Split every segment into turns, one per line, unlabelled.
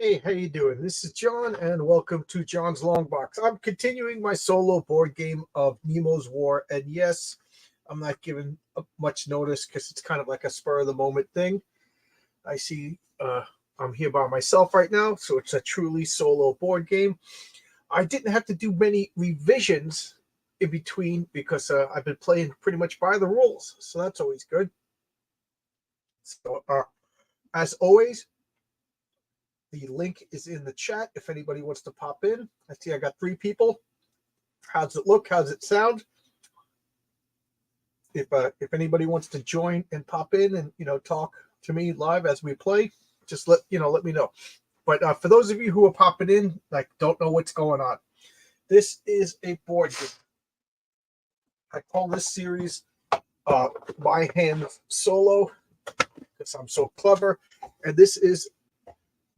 Hey, how you doing? This is John, and welcome to John's Long Box. I'm continuing my solo board game of Nemo's War, and yes, I'm not giving up much notice because it's kind of like a spur of the moment thing. I see I'm here by myself right now, so it's a truly solo board game. I didn't have to do many revisions in between because I've been playing pretty much by the rules, so that's always good. So, as always, the link is in the chat if anybody wants to pop in. I see I got 3 people. How's it look? How's it sound? If anybody wants to join and pop in and talk to me live as we play, just let me know. But for those of you who are popping in, like don't know what's going on, this is a board game. I call this series My Hands Solo because I'm so clever, and this is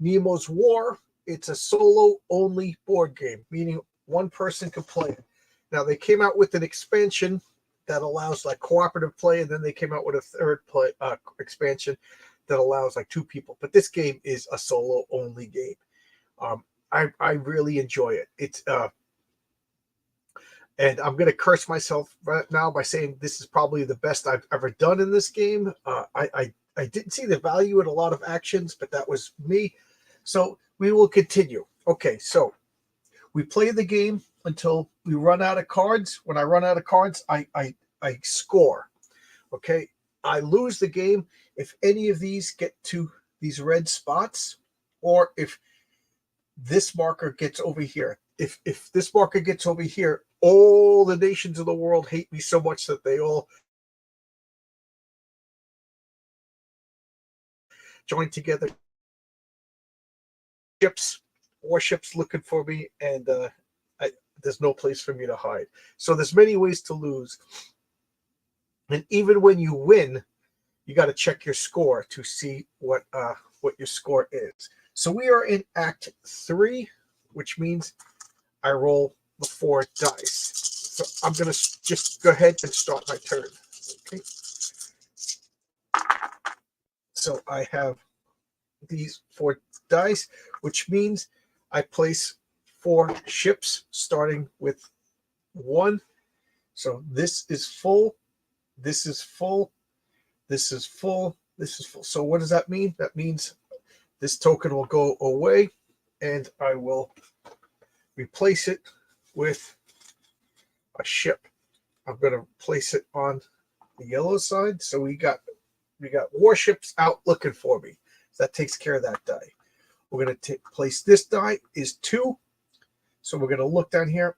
Nemo's War. It's a solo-only board game, meaning one person can play it. Now, they came out with an expansion that allows like cooperative play, and then they came out with a third expansion that allows like 2 people. But this game is a solo-only game. I really enjoy it. It's and I'm going to curse myself right now by saying this is probably the best I've ever done in this game. I didn't see the value in a lot of actions, but that was me. So we will continue. Okay, so we play the game until we run out of cards. When I run out of cards, I score. Okay, I lose the game if any of these get to these red spots, or if this marker gets over here. If this marker gets over here, all the nations of the world hate me so much that they all join together. Warships looking for me, and there's no place for me to hide. So there's many ways to lose. And even when you win, you got to check your score to see what your score is. So we are in Act 3, which means I roll the 4 dice. So I'm going to just go ahead and start my turn. Okay. So I have these 4 dice, which means I place 4 ships starting with 1. So this is full, this is full, this is full, this is full. So what does that mean? That means this token will go away, and I will replace it with a ship. I'm going to place it on the yellow side. So we got warships out looking for me. So that takes care of that die. We're going to place this die is 2. So we're going to look down here.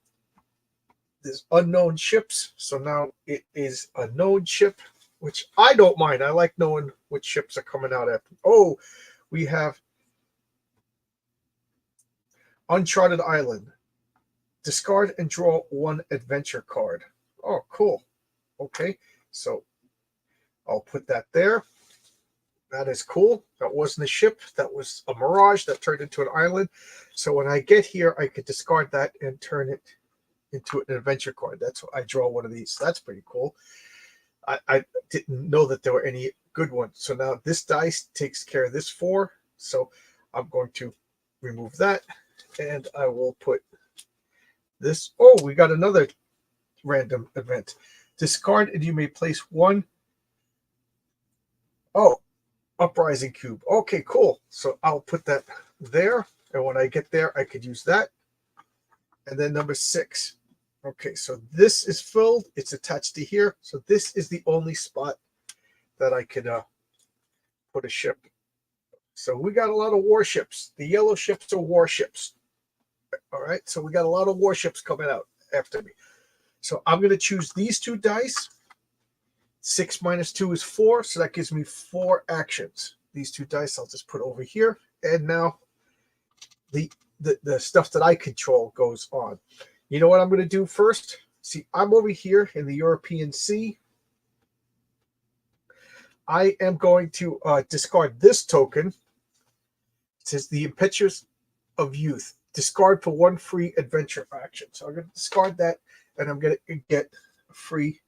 There's unknown ships. So now it is a known ship, which I don't mind. I like knowing which ships are coming out after. Oh, we have Uncharted Island. Discard and draw 1 adventure card. Oh, cool. Okay, so I'll put that there. That is cool. That wasn't a ship. That was a mirage that turned into an island. So when I get here, I could discard that and turn it into an adventure card. That's what I draw 1 of these. That's pretty cool. I didn't know that there were any good ones. So now this dice takes care of this 4. So I'm going to remove that, and I will put this. Oh, we got another random event. Discard, and you may place 1. Oh, uprising cube. Okay, cool. So I'll put that there, and when I get there, I could use that. And then number 6. Okay, so this is filled. It's attached to here. So this is the only spot that I could put a ship. So we got a lot of warships. The yellow ships are warships. All right, so we got a lot of warships coming out after me. So I'm going to choose these 2 dice. 6 minus 2 is 4, so that gives me 4 actions. These 2 dice I'll just put over here, and now the stuff that I control goes on. You know what I'm going to do first? See, I'm over here in the European Sea. I am going to discard this token. It says the Impetus of Youth. Discard for 1 free adventure action. So I'm going to discard that, and I'm going to get a free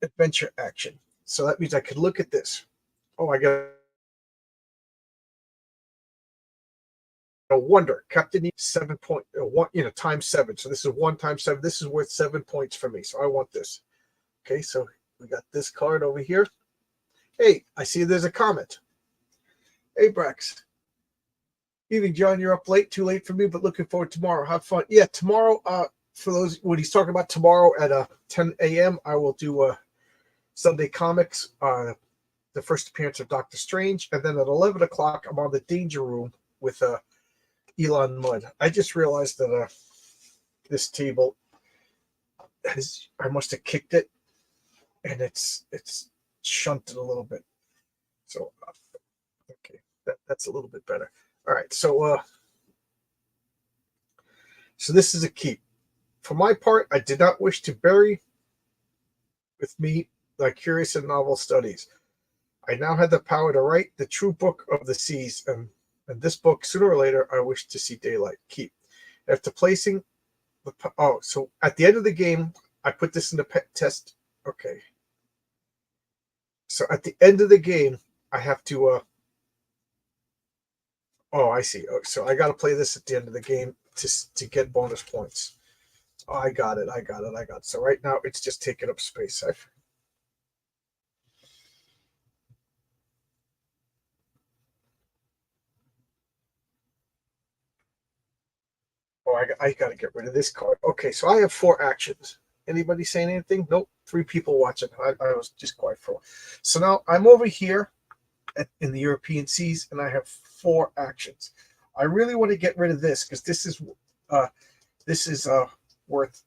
adventure action. So that means I could look at this. Oh, I got No wonder Captain Nemo 7 point one, times 7. So this is 1 times 7. This is worth 7 points for me. So I want this. Okay, so we got this card over here. Hey, I see there's a comment. Hey, Brax. Evening, John. You're up late. Too late for me, but looking forward to tomorrow. Have fun. Yeah, tomorrow. For those when he's talking about tomorrow at 10 a.m., I will do Sunday Comics. The first appearance of Doctor Strange, and then at 11 o'clock, I'm on the Danger Room with Elon Mudd. I just realized that this table I must have kicked it, and it's shunted a little bit. So okay, that's a little bit better. All right, so this is a keep. For my part, I did not wish to bury with me my curious and novel studies. I now had the power to write the true book of the seas, and this book, sooner or later, I wish to see daylight. Keep. After placing so at the end of the game, I put this in the test. Okay. So at the end of the game, I have to. I see. So I got to play this at the end of the game to get bonus points. Oh, I got it. So right now, it's just taking up space. I got to get rid of this card. Okay, so I have 4 actions. Anybody saying anything? Nope. 3 people watching. I was just quiet for a while. So now I'm over here in the European seas, and I have 4 actions. I really want to get rid of this because this is worth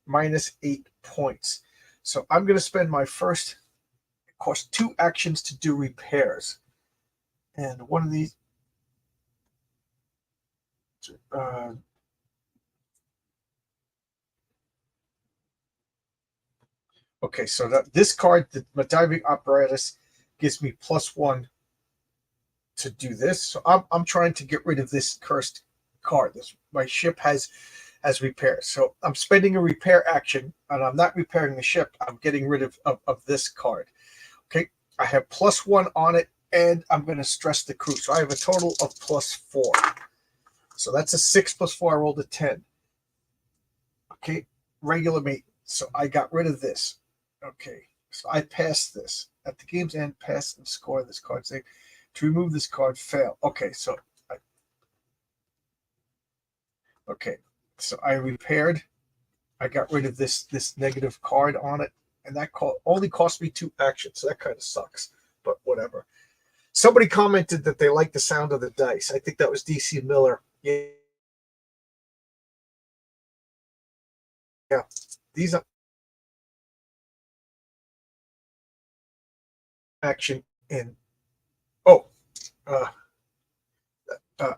minus 8 points. So I'm going to spend my first, it costs 2 actions to do repairs, and one of these. Okay, so this card, the diving apparatus, gives me +1 to do this. So I'm trying to get rid of this cursed card. My ship has repairs. So I'm spending a repair action, and I'm not repairing the ship. I'm getting rid of this card. Okay, I have +1 on it, and I'm going to stress the crew. So I have a total of +4. So that's a 6 + 4. I rolled a 10. Okay, regular maintenance. So I got rid of this. Okay, so I passed this. At the game's end, pass and score this card. Say, to remove this card, fail. Okay, so I repaired. I got rid of this negative card on it, and that only cost me 2 actions. So that kind of sucks, but whatever. Somebody commented that they like the sound of the dice. I think that was DC Miller. Yeah, these are action and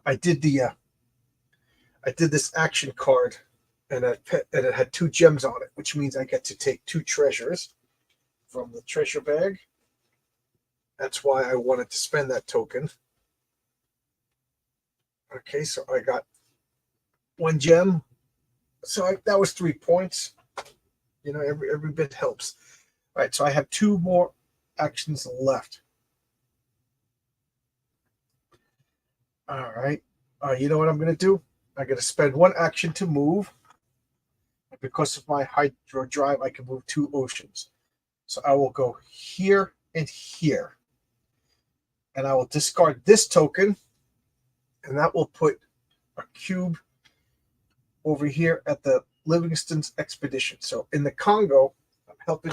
I did this action card, and it had 2 gems on it, which means I get to take 2 treasures from the treasure bag. That's why I wanted to spend that token. Okay, so I got 1 gem. So that was 3 points. Every bit helps. All right, so I have 2 more actions left. All right. You know what I'm going to do? I'm going to spend 1 action to move. Because of my hydro drive, I can move 2 oceans. So I will go here and here. And I will discard this token. And that will put a cube over here at the Livingston's expedition. So in the Congo, I'm helping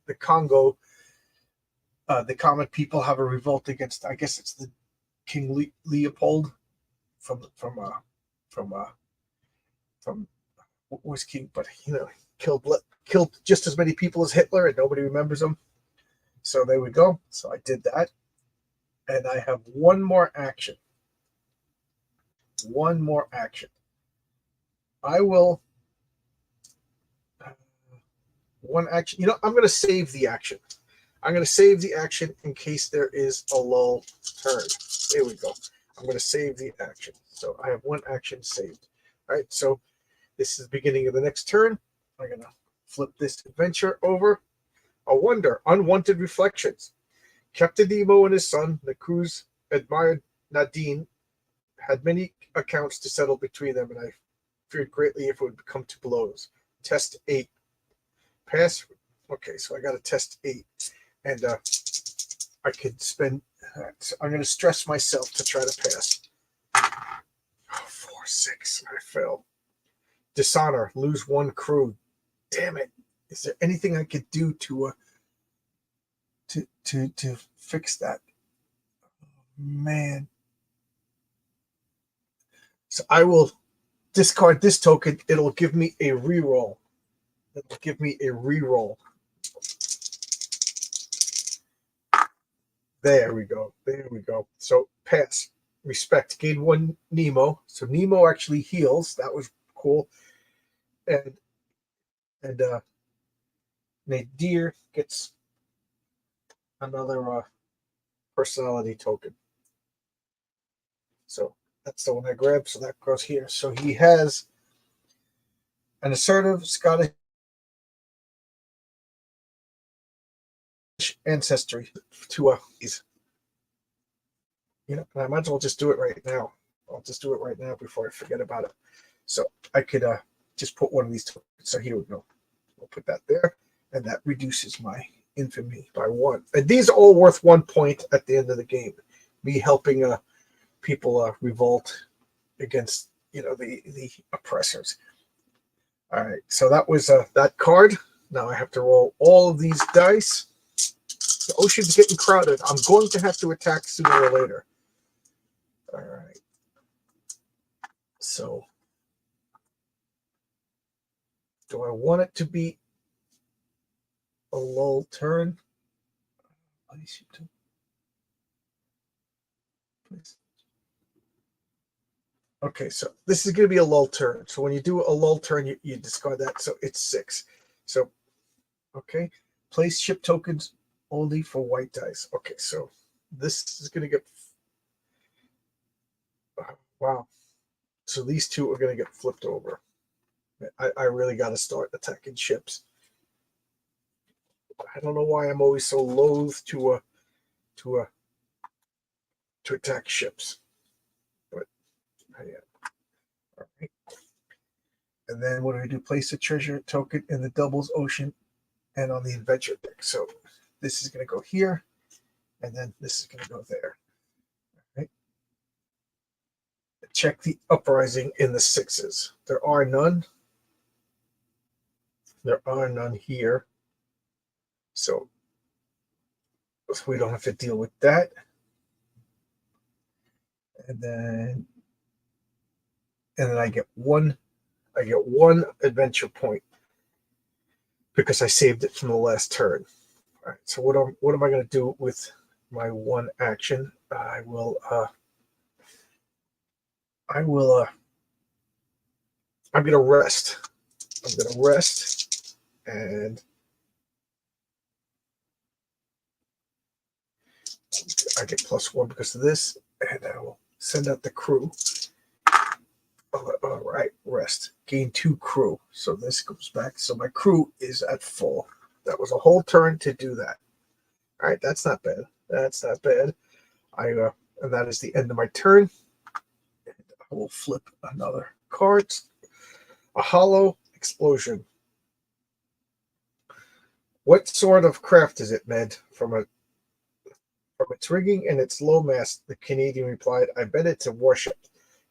the Congo. The common people have a revolt against, I guess it's the King Leopold from what was king, but killed just as many people as Hitler, and nobody remembers him. So there we go. So I did that, and I have 1 more action. 1 more action. I will 1 action. I'm going to save the action. I'm going to save the action in case there is a lull turn. There we go. I'm going to save the action. So I have 1 action saved. All right, so this is the beginning of the next turn. I'm going to flip this adventure over. A wonder, unwanted reflections. Captain Nemo and his son, the crews admired Nadine had many accounts to settle between them, and I feared greatly if it would come to blows. Test 8. Pass. Okay, so I got a test 8. And I could spend. So I'm going to stress myself to try to pass. Oh, 4, 6. I failed. Dishonor. Lose 1 crew. Damn it. Is there anything I could do to fix that? Man. So I will discard this token. It'll give me a reroll. It'll give me a reroll. There we go. There we go. So pass. Respect. Gain 1 Nemo. So Nemo actually heals. That was cool. And Nadir gets another personality token. So that's the one I grabbed. So that goes here. So he has an assertive Scottish ancestry to and I might as well just do it right now. I'll just do it right now before I forget about it. So I could just put one of these tokens. So here we go. We'll put that there, and that reduces my infamy by 1. And these are all worth 1 point at the end of the game. Me helping people revolt against the oppressors. All right, so that was that card. Now I have to roll all of these dice. The ocean's getting crowded. I'm going to have to attack sooner or later. All right. So, do I want it to be a lull turn? Please. Okay, so this is going to be a lull turn. So when you do a lull turn, you discard that. So it's 6. So, okay. Place ship tokens only for white dice. Okay, so this is going to get... Wow. So these 2 are going to get flipped over. I really got to start attacking ships. I don't know why I'm always so loath to attack ships. But yeah. All right. And then what do I do? Place a treasure token in the doubles ocean and on the adventure deck. So this is going to go here, and then this is going to go there. All right. Check the uprising in the 6s. There are none. There are none here. So we don't have to deal with that. And then I get one adventure point because I saved it from the last turn. All right. So what am I going to do with my 1 action? I'm going to rest. I'm going to rest, and I get +1 because of this, and I will send out the crew. All right, rest. Gain 2 crew. So this goes back. So my crew is at full. That was a whole turn to do that. All right, that's not bad. That's not bad. And that is the end of my turn. And I will flip another card. A hollow explosion. What sort of craft is it, Med? From its rigging and its low mast, the Canadian replied, I bet it's a warship.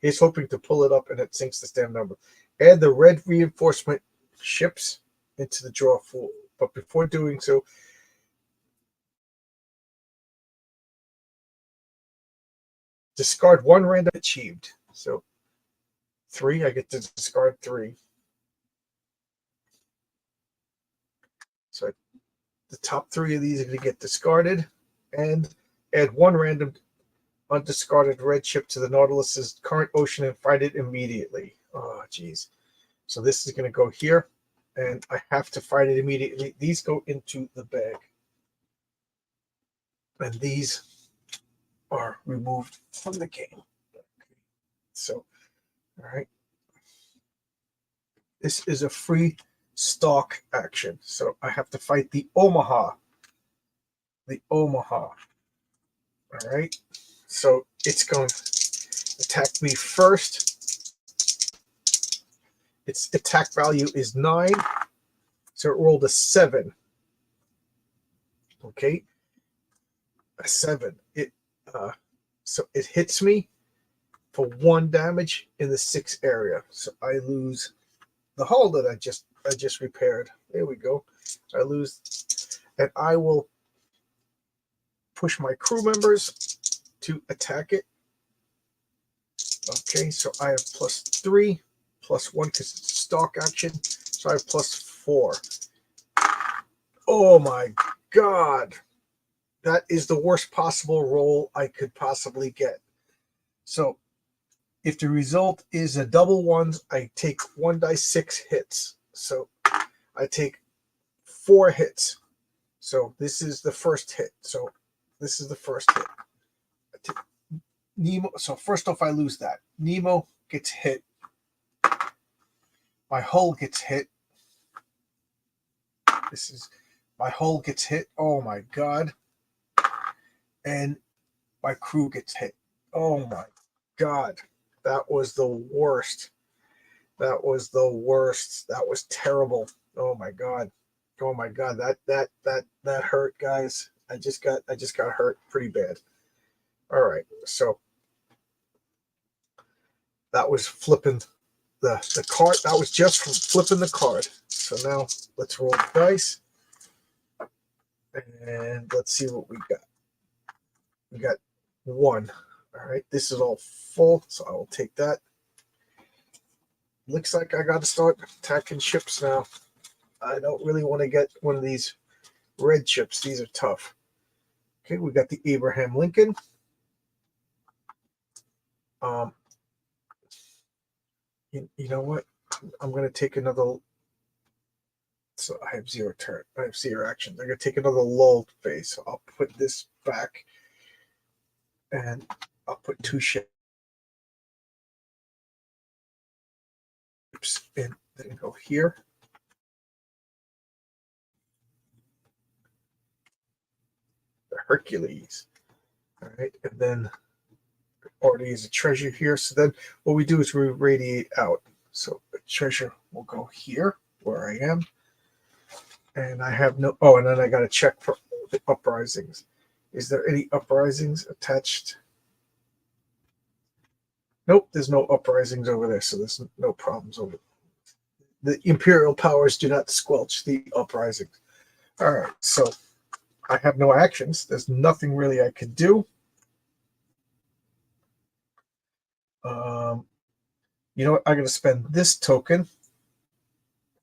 He's hoping to pull it up and it sinks the stamp number. Add the red reinforcement ships into the draw pool. But before doing so, discard 1 random achieved. So 3, I get to discard 3. So the top 3 of these are going to get discarded, and add 1 random undiscarded red ship to the Nautilus's current ocean and fight it immediately. Oh, geez. So this is going to go here, and I have to fight it immediately. These go into the bag, and these are removed from the game. So, all right. This is a free stock action. So I have to fight the Omaha. The Omaha. All right. So it's going attacked me first. Its attack value is 9. So it rolled a 7. Okay. A 7. So it hits me for 1 damage in the 6 area. So I lose the hull that I just repaired. There we go. I lose, and I will push my crew members to attack it. Okay, so I have +3, +1 because it's stock action. So I have +4. Oh my god. That is the worst possible roll I could possibly get. So if the result is a double ones, I take 1d6 hits. So I take 4 hits. So this is the first hit. So this is the first hit. Nemo. So first off, I lose that. Nemo gets hit. My hull gets hit. My hull gets hit. Oh my god. And my crew gets hit. Oh my god. That was the worst. That was the worst. That was terrible. Oh my god. Oh my god. That hurt, guys. I just got hurt pretty bad. All right. So that was flipping the card. That was just from flipping the card. So now let's roll the dice. And let's see what we got. We got 1. All right. This is all full, so I will take that. Looks like I got to start attacking ships now. I don't really want to get one of these red ships. These are tough. Okay, we got the Abraham Lincoln. You know what? I'm going to take another. So I have 0 turn. I have 0 action. I'm going to take another lull phase. So I'll put this back, and I'll put 2 ships in. Then go here. The Hercules. All right, and then already is a treasure here. So then what we do is we radiate out. So the treasure will go here where I am. And I have no, oh, and then I got to check for the uprisings. Is there any uprisings attached? Nope, there's no uprisings over there. So there's no problems over there. The imperial powers do not squelch the uprisings. All right, so I have no actions. There's nothing really I could do. You know what? I'm going to spend this token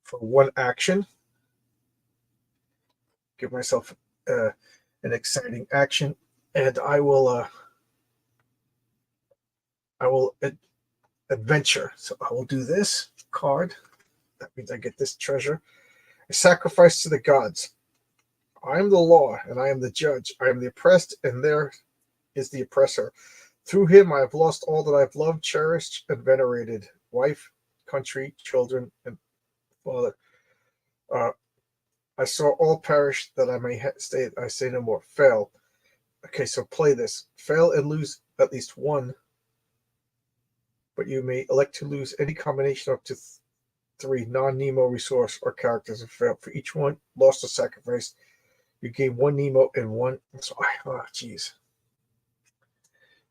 for 1 action. Give myself an exciting action, and I will adventure. So I will do this card. That means I get this treasure. A sacrifice to the gods. I am the law, and I am the judge. I am the oppressed, and there is the oppressor. Through him I have lost all that I've loved, cherished, and venerated. Wife, country, children, and father. I saw all perish that I may stay. I say no more. Fail. Okay, so play this. Fail and lose at least 1. But you may elect to lose any combination up to 3 non-Nemo resource or characters if fail. For each one lost or sacrificed, you gain 1 Nemo and 1. So oh geez.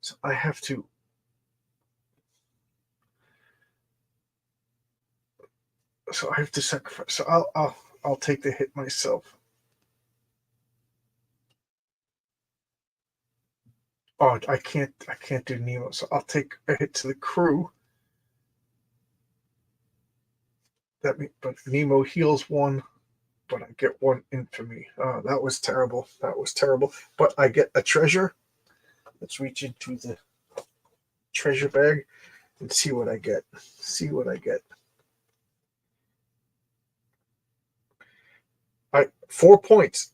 So I have to. So I have to sacrifice. So I'll take the hit myself. Oh, I can't do Nemo. So I'll take a hit to the crew. But Nemo heals 1, but I get 1 infamy. Oh, that was terrible. That was terrible. But I get a treasure. Let's reach into the treasure bag and see what I get. See what I get. 4 points.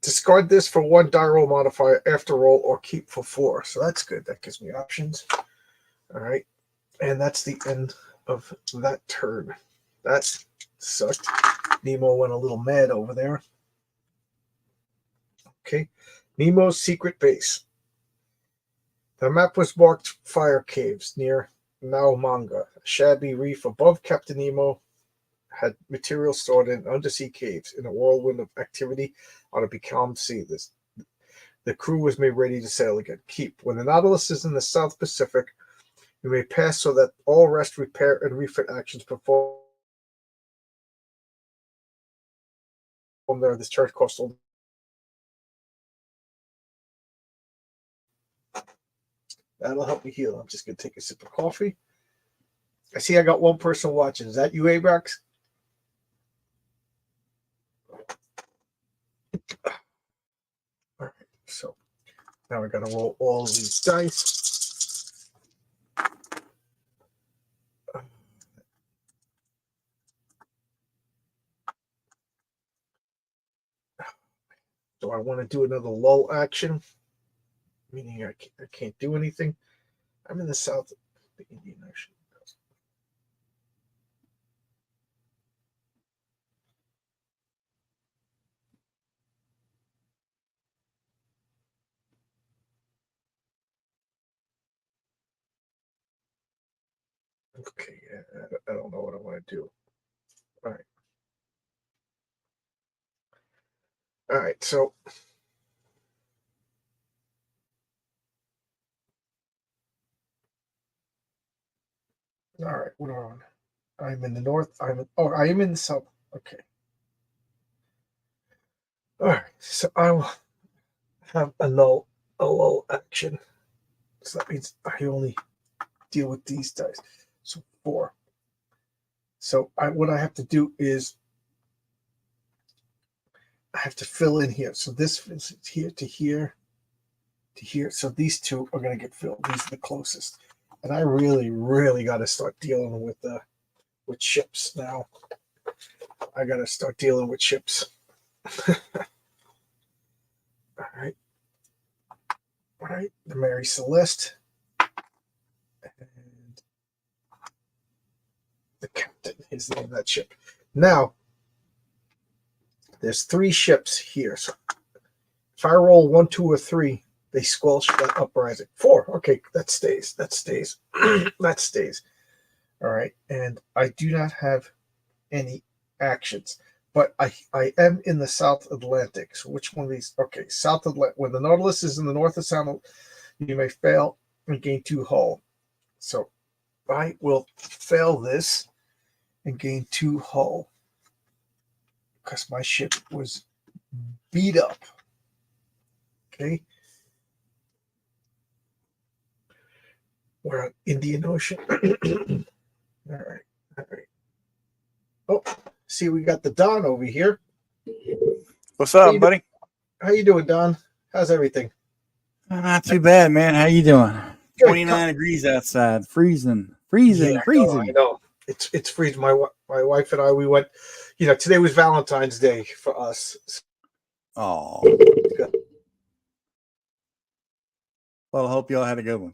Discard this for 1 die roll modifier after roll or keep for 4. So that's good. That gives me options. All right. And that's the end of that turn. That sucked. Nemo went a little mad over there. Okay. Nemo's secret base. The map was marked fire caves near Naumanga. A shabby reef above Captain Nemo had material stored in undersea caves. In a whirlwind of activity on a becalmed sea, the crew was made ready to sail again. Keep. When the Nautilus is in the South Pacific, you may pass so that all rest, repair, and refit actions performed there. This charge costs only. That'll help me heal. I'm just going to take a sip of coffee. I see I got one person watching. Is that you, Abrax? All right. So now I got to roll all of these dice. So I want to do another lull action, meaning I can't do anything. I'm in the south of the Indian Ocean. Okay, I don't know what I want to do. All right. All right, so all right, what are on? I'm in the north. I am in the south. Okay. All right, so I will have a lull action. So that means I only deal with these dice. So 4. So what I have to do is I have to fill in here. So this is here to here to here. So these two are going to get filled. These are the closest. And I really, really got to start dealing with ships now. I got to start dealing with ships. All right. All right. The Mary Celeste. And the captain is the name of that ship. Now, there's 3 ships here. So if I roll 1, 2, or 3, they squelch that uprising. 4. Okay, that stays. That stays. That stays. All right. And I do not have any actions. But I am in the South Atlantic. So which one of these? Okay, South Atlantic. When the Nautilus is in the north of Sound, you may fail and gain 2 hull. So I will fail this and gain 2 hull because my ship was beat up. Okay. We're on Indian Ocean. All right. All right. Oh, see, we got the Don over here.
What's up, buddy?
How you doing, Don? How's everything?
Not too bad, man. How you doing?
Good.
29 degrees outside, freezing.
Yeah, I know. It's freezing. My wife and I, we went. Today was Valentine's Day for us.
Oh. Well, I hope y'all had a good one.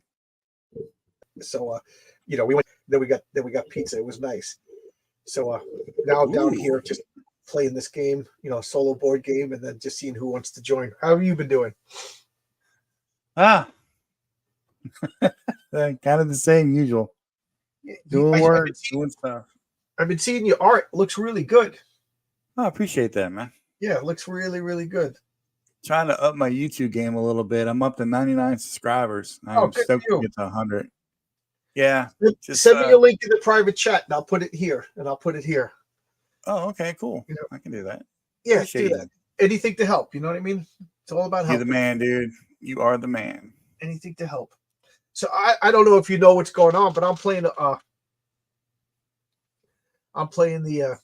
So, we went. Then we got pizza. It was nice. So now I'm down here just playing this game, solo board game, and then just seeing who wants to join. How have you been doing?
Kind of the same usual. Doing work, doing stuff.
I've been seeing your art. It looks really good.
I appreciate that, man.
Yeah, it looks really, really good.
Trying to up my YouTube game a little bit. I'm up to 99 subscribers. I'm stoked to get to 100. Yeah.
Send me a link in the private chat, and I'll put it here.
Oh, okay, cool. I can do that.
Yeah, appreciate do that. Anything to help. You know what I mean? It's all about help.
You're the man, dude. You are the man.
Anything to help. So I don't know if you know what's going on, but I'm playing the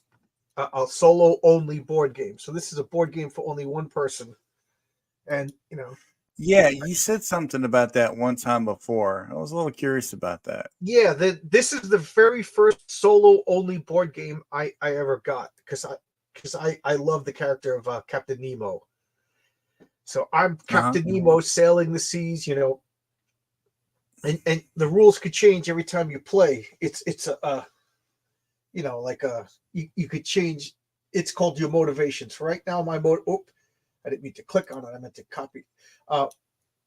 a solo only board game. So this is a board game for only one person. And
yeah, you said something about that one time before. I was a little curious about that.
Yeah, this is the very first solo only board game I ever got because I love the character of Captain Nemo. So I'm Captain Nemo sailing the seas, and the rules could change every time you play. It's you could change. It's called your motivations. Right now, I didn't mean to click on it. I meant to copy.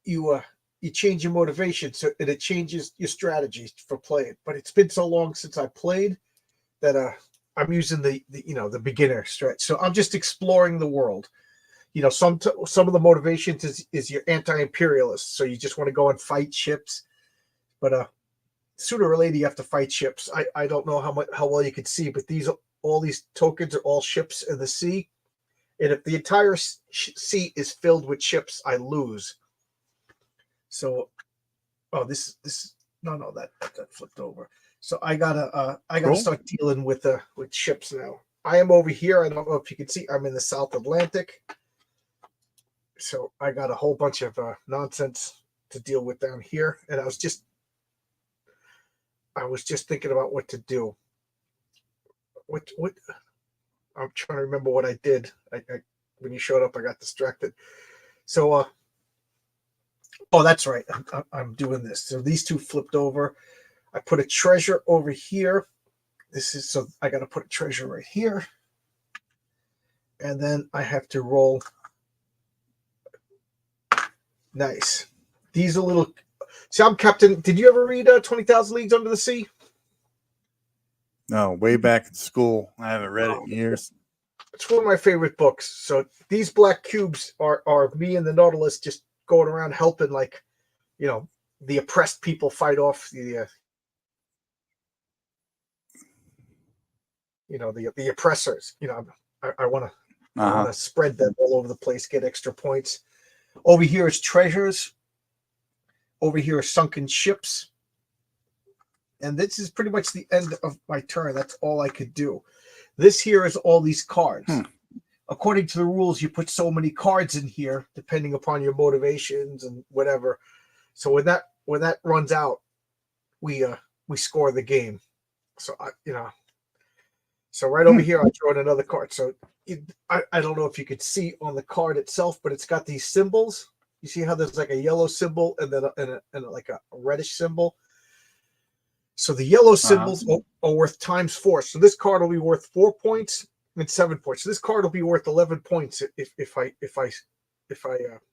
You you change your motivation, so and it changes your strategies for playing. But it's been so long since I played that I'm using the the beginner stretch. So I'm just exploring the world. Some of the motivations is you're anti-imperialist, so you just want to go and fight ships. But sooner or later you have to fight ships. I don't know how well you can see, but all these tokens are all ships in the sea, and if the entire sea is filled with ships, I lose. So, oh, this no that flipped over. So I gotta
Cool.
start dealing with ships now. I am over here. I don't know if you can see. I'm in the South Atlantic. So I got a whole bunch of nonsense to deal with down here, and I was just thinking about what to do. What I'm trying to remember what I did. I when you showed up, I got distracted. So oh, that's right. I'm doing this. So these two flipped over. I put a treasure over here. So I got to put a treasure right here, and then I have to roll. Nice. These are little. See, I'm Captain. Did you ever read 20,000 Leagues Under the Sea?
No, way back in school. I haven't read it in years.
It's one of my favorite books. So these black cubes are me and the Nautilus just going around helping, like, the oppressed people fight off the the oppressors. I want to spread them all over the place, get extra points. Over here is treasures. Over here are sunken ships. And this is pretty much the end of my turn. That's all I could do. This here is all these cards. According to the rules, you put so many cards in here, depending upon your motivations and whatever. So when that runs out, we score the game. So so right over here, I throw in another card. So I don't know if you could see on the card itself, but it's got these symbols. You see how there's like a yellow symbol and then like a reddish symbol. So the yellow symbols are worth × 4. So this card will be worth 4 points and 7 points. So this card will be worth 11 points if I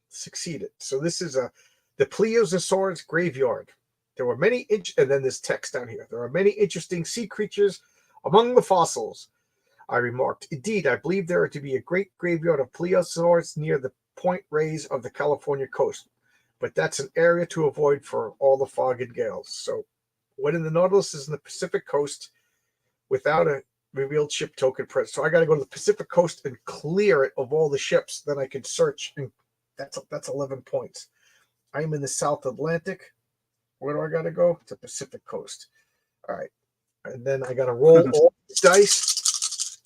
succeed it. So this is the Plesiosaurus graveyard. There were many and then there's text down here. There are many interesting sea creatures among the fossils, I remarked. Indeed, I believe there are to be a great graveyard of plesiosaurs near the Point Rays of the California coast, but that's an area to avoid for all the fog and gales. So when the Nautilus is in the Pacific coast without a revealed ship token present. So I got to go to the Pacific coast and clear it of all the ships. Then I can search, and that's 11 points. I am in the South Atlantic. Where do I got to go? To Pacific coast. All right. And then I got to roll all these dice.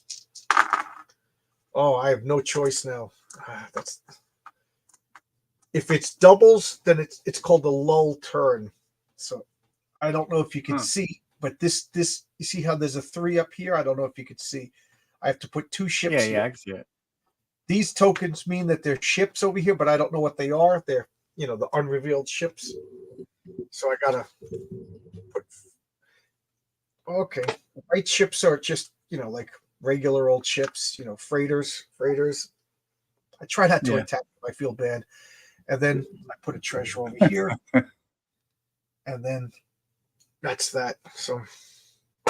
Oh, I have no choice now. If it's doubles, then it's called the lull turn. So I don't know if you can see, but this you see how there's a 3 up here? I don't know if you could see. I have to put 2 ships here.
Yeah, I can see it.
These tokens mean that there's ships over here, but I don't know what they are. They're, the unrevealed ships. So I gotta put. Okay, white ships are just like regular old ships. Freighters. I try not to attack them. I feel bad. And then I put a treasure over here, and then that's that. So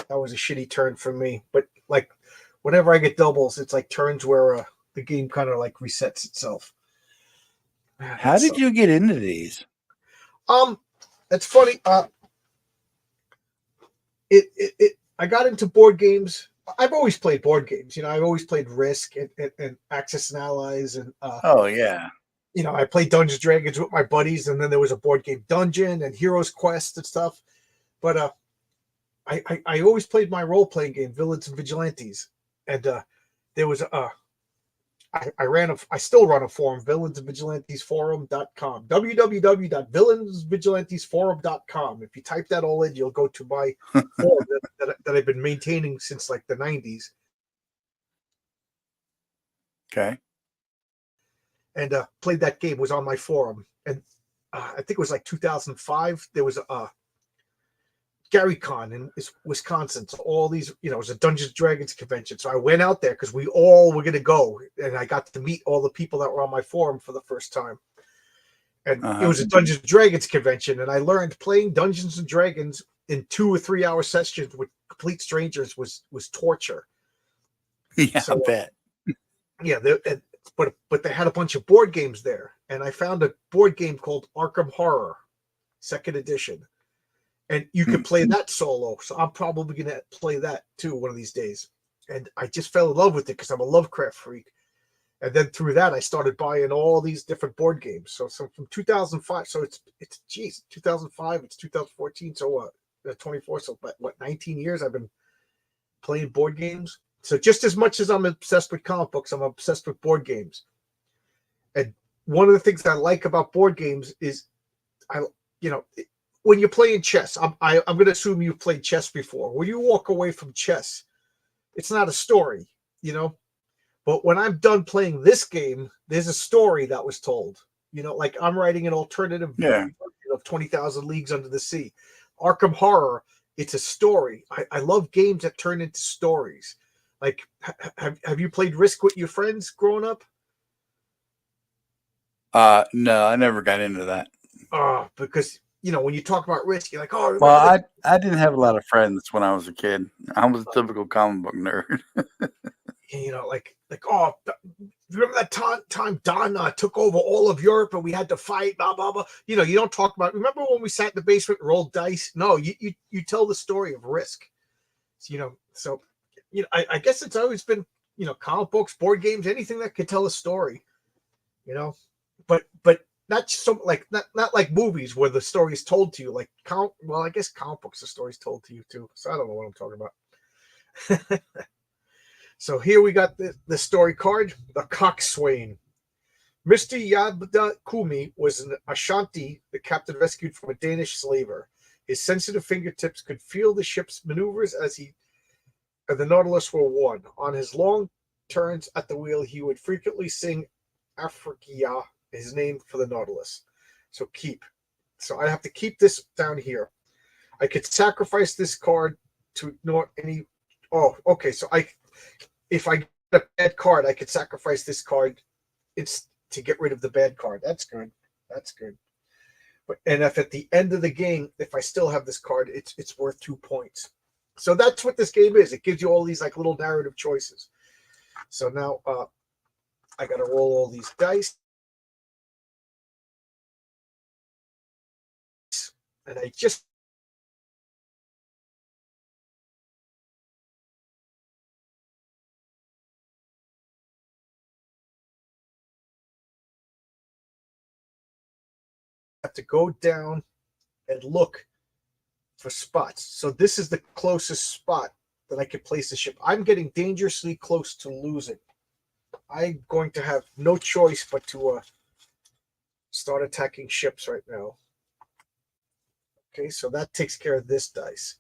that was a shitty turn for me. But like, whenever I get doubles, it's like turns where the game kind of like resets itself.
How did you get into these?
It's funny. I got into board games. I've always played board games. I've always played Risk and Axis and Allies and
oh yeah.
I played Dungeons & Dragons with my buddies, and then there was a board game Dungeon and Heroes Quest and stuff. But I always played my role-playing game, Villains and Vigilantes. And there was I still run a forum, villainsandvigilantesforum.com, www.villainsvigilantesforum.com. If you type that all in, you'll go to my forum that I've been maintaining since like the 90s.
Okay.
And played that game, was on my forum. And I think it was like 2005. There was a GaryCon in Wisconsin. So all these, it was a Dungeons & Dragons convention. So I went out there because we all were going to go. And I got to meet all the people that were on my forum for the first time. And it was a Dungeons and Dragons convention, and I learned playing Dungeons and Dragons in 2 or 3 hour sessions with complete strangers was torture.
Yeah, so, I bet.
Yeah, but they had a bunch of board games there, and I found a board game called Arkham Horror, 2nd edition, and you could play that solo. So I'm probably going to play that too one of these days. And I just fell in love with it because I'm a Lovecraft freak. And then through that, I started buying all these different board games. So from 2005, so it's 2005, it's 2014, so what? 24, so what? 19 years I've been playing board games. So just as much as I'm obsessed with comic books, I'm obsessed with board games. And one of the things I like about board games is, when you're playing chess, I'm going to assume you've played chess before. When you walk away from chess, it's not a story, But when I'm done playing this game, there's a story that was told. Like I'm writing an alternative version of 20,000 Leagues Under the Sea. Arkham Horror, it's a story. I love games that turn into stories. Like, have you played Risk with your friends growing up?
No, I never got into that.
Because when you talk about Risk, you're like, oh.
Well, I didn't have a lot of friends when I was a kid. I was a typical comic book nerd.
Oh, remember that time Don took over all of Europe and we had to fight, blah, blah, blah. You don't talk about, remember when we sat in the basement and rolled dice? No, you tell the story of Risk. So, I guess it's always been, comic books, board games, anything that could tell a story, but not so not like movies where the story is told to you. Like I guess comic books, the story's told to you too. So I don't know what I'm talking about. So here we got the story card, the Coxswain. Mr. Yabda Kumi was an Ashanti the captain rescued from a Danish slaver. His sensitive fingertips could feel the ship's maneuvers as the Nautilus were worn. On his long turns at the wheel, he would frequently sing Afrikia, his name for the Nautilus. So keep. So I have to keep this down here. I could sacrifice this card to ignore any. Oh, okay. So if I get a bad card, I could sacrifice this card. It's to get rid of the bad card. That's good. That's good. And if at the end of the game, if I still have this card, it's worth 2 points. So that's what this game is. It gives you all these like little narrative choices. So now I got to roll all these dice. And I just have to go down and look for spots. So this is the closest spot that I could place the ship. I'm getting dangerously close to losing. I'm going to have no choice but to start attacking ships right now. Okay, so that takes care of this dice.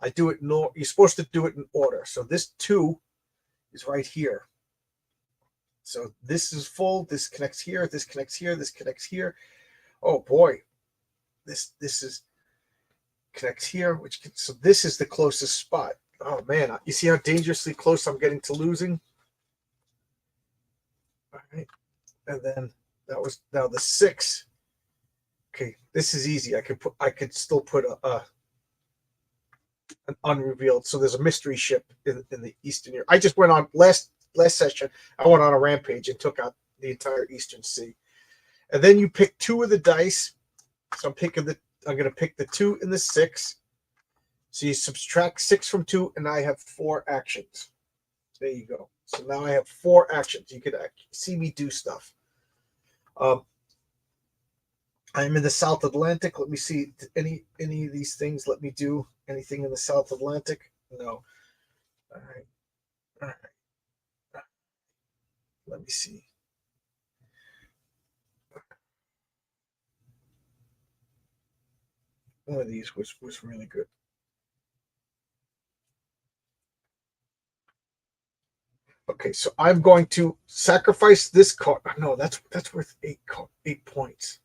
I do it you're supposed to do it in order. So this 2 is right here. So this is full. This connects here. This connects here. This connects here. Oh boy, this is connects here. So this is the closest spot. Oh man, you see how dangerously close I'm getting to losing. All right, and then that was now the 6. Okay, this is easy. I could still put an unrevealed. So there's a mystery ship in the Eastern Europe. I just went on last session. I went on a rampage and took out the entire Eastern Sea. And then you pick 2 of the dice. So I'm going to pick the 2 and the 6. So you subtract 6 from 2, and I have 4 actions. There you go. So now I have 4 actions. You could see me do stuff. I'm in the South Atlantic. Let me see any of these things. Let me do anything in the South Atlantic. No. All right. Let me see. One of these was really good. Okay, so I'm going to sacrifice this card. No, that's worth 8 points.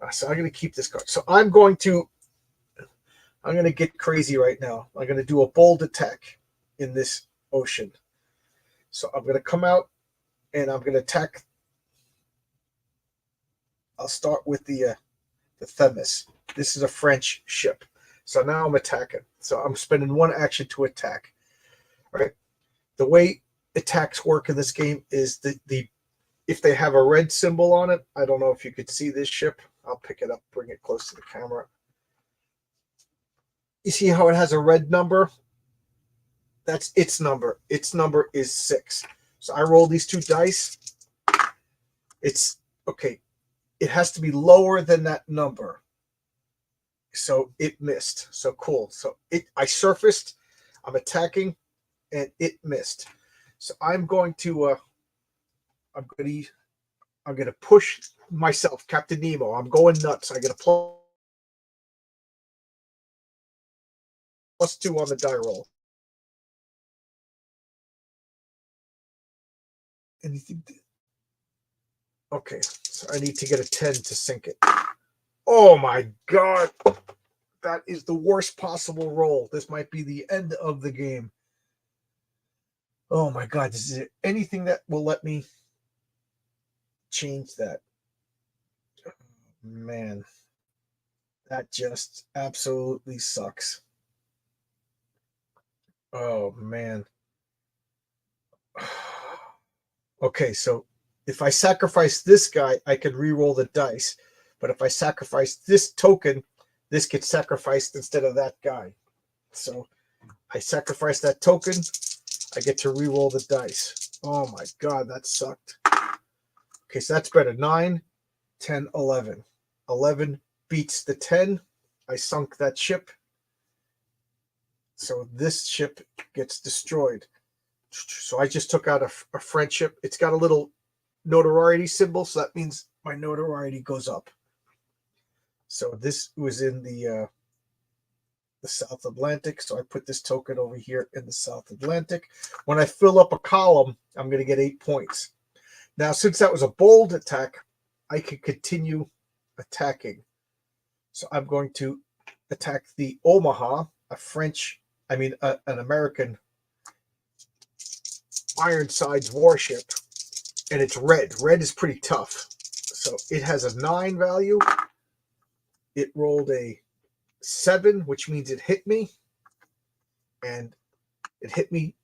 So I'm going to keep this card. So I'm going to get crazy right now. I'm going to do a bold attack in this ocean. So I'm going to come out and I'm going to attack I'll start with the Themis. This is a French ship. So now I'm attacking. So I'm spending one action to attack. All right. The way attacks work in this game is the if they have a red symbol on it, I don't know if you could see this ship. I'll pick it up, bring it close to the camera. You see how it has a red number? That's its number. Its number is 6. So I roll these 2 dice. It's okay. It has to be lower than that number. So it missed. So cool. So I surfaced. I'm attacking, and it missed. So I'm going to push myself, Captain Nemo. I'm going nuts. I get a +2 on the die roll. Anything? Okay, so I need to get a 10 to sink it. Oh my God. That is the worst possible roll. This might be the end of the game. Oh my God. Is there anything that will let me change that? Man, that just absolutely sucks. Oh man. Okay, so if I sacrifice this guy, I can re-roll the dice. But if I sacrifice this token, this gets sacrificed instead of that guy. So I sacrifice that token, I get to re-roll the dice. Oh my God, that sucked. Okay, so that's better. 9, 10, 11. 11 beats the 10. I sunk that ship. So this ship gets destroyed. So I just took out a French ship. It's got a little notoriety symbol, so that means my notoriety goes up. So this was in the South Atlantic. So I put this token over here in the South Atlantic. When I fill up a column, I'm going to get 8 points. Now, since that was a bold attack, I can continue attacking. So I'm going to attack the Omaha, an American Ironsides warship, and it's red. Red is pretty tough. So it has a 9 value. It rolled a 7, which means it hit me. And it hit me.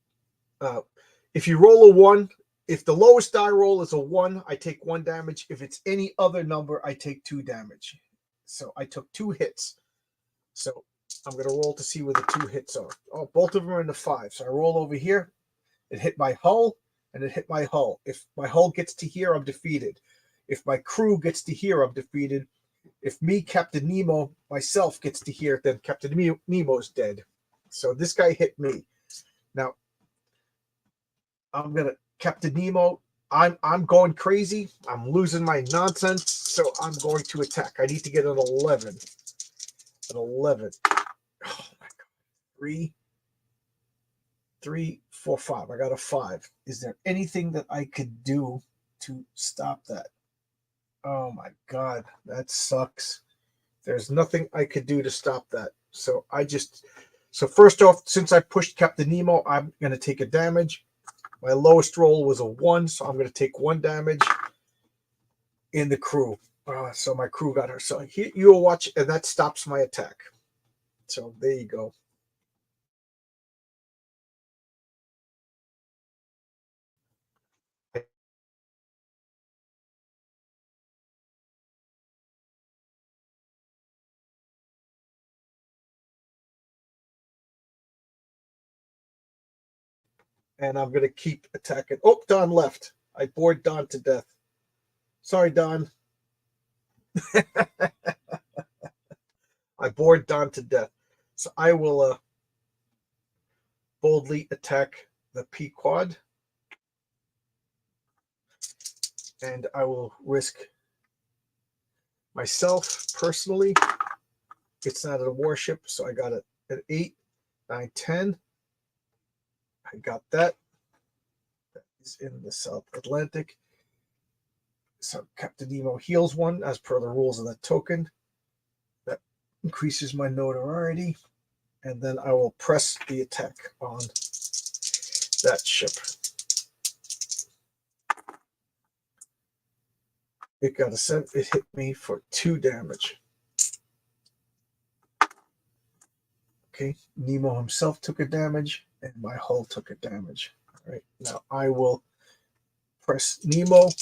If you roll a 1, if the lowest die roll is a 1, I take 1 damage. If it's any other number, I take 2 damage. So I took 2 hits. So I'm going to roll to see where the 2 hits are. Oh, both of them are in the 5. So I roll over here. It hit my hull, and it hit my hull. If my hull gets to here, I'm defeated. If my crew gets to here, I'm defeated. If me, Captain Nemo, myself gets to here, then Captain Nemo's dead. So this guy hit me. Now, Captain Nemo, I'm going crazy. I'm losing my nonsense, so I'm going to attack. I need to get an 11. An 11. Oh my God. 3, 4, 5. I got a 5. Is there anything that I could do to stop that? Oh my God, that sucks. There's nothing I could do to stop that. So first off, since I pushed Captain Nemo, I'm going to take a damage. My lowest roll was a 1, so I'm going to take 1 damage in the crew. So my crew got her. So here you will watch, and that stops my attack. So there you go. And I'm going to keep attacking. Oh, Don left. I bored Don to death. Sorry, Don. I bored Don to death. So I will boldly attack the Pequod. And I will risk myself personally. It's not a warship, so I got it at 8, 9, 10. I got that. That is in the South Atlantic. So Captain Nemo heals 1 as per the rules of that token. That increases my notoriety. And then I will press the attack on that ship. It got a 7. It hit me for 2 damage. Okay, Nemo himself took a damage, and my hull took a damage. All right, now I will press Nemo. Is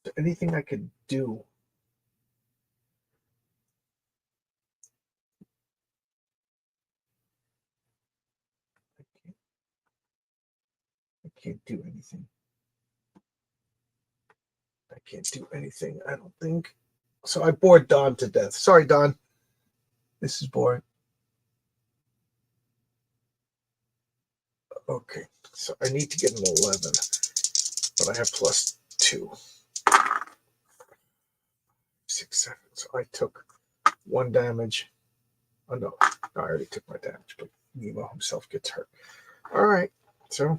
there anything I could do? I can't do anything. I can't do anything, I don't think. So I bored Don to death. Sorry, Don. This is boring. Okay, so I need to get an 11, but I have +2. 6, 7. So I took 1 damage. Oh, no, I already took my damage, but Nemo himself gets hurt. All right, so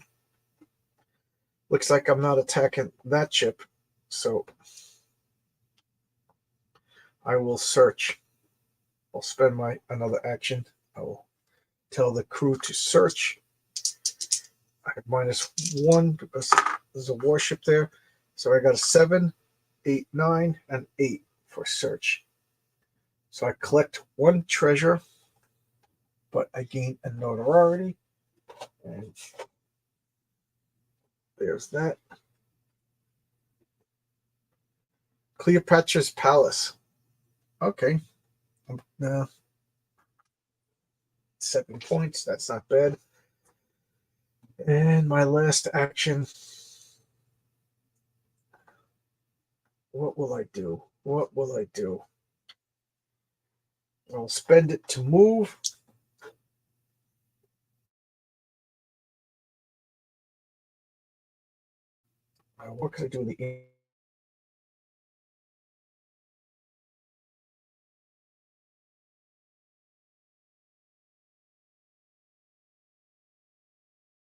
looks like I'm not attacking that ship, so I will search. I'll spend my another action. I will tell the crew to search. I have -1 because there's a warship there. So I got a 7, 8, 9, and 8 for search. So I collect 1 treasure, but I gain a notoriety. And there's that. Cleopatra's Palace. Okay. 7 points. That's not bad. And my last action. What will I do? What will I do? I'll spend it to move. What can I do in the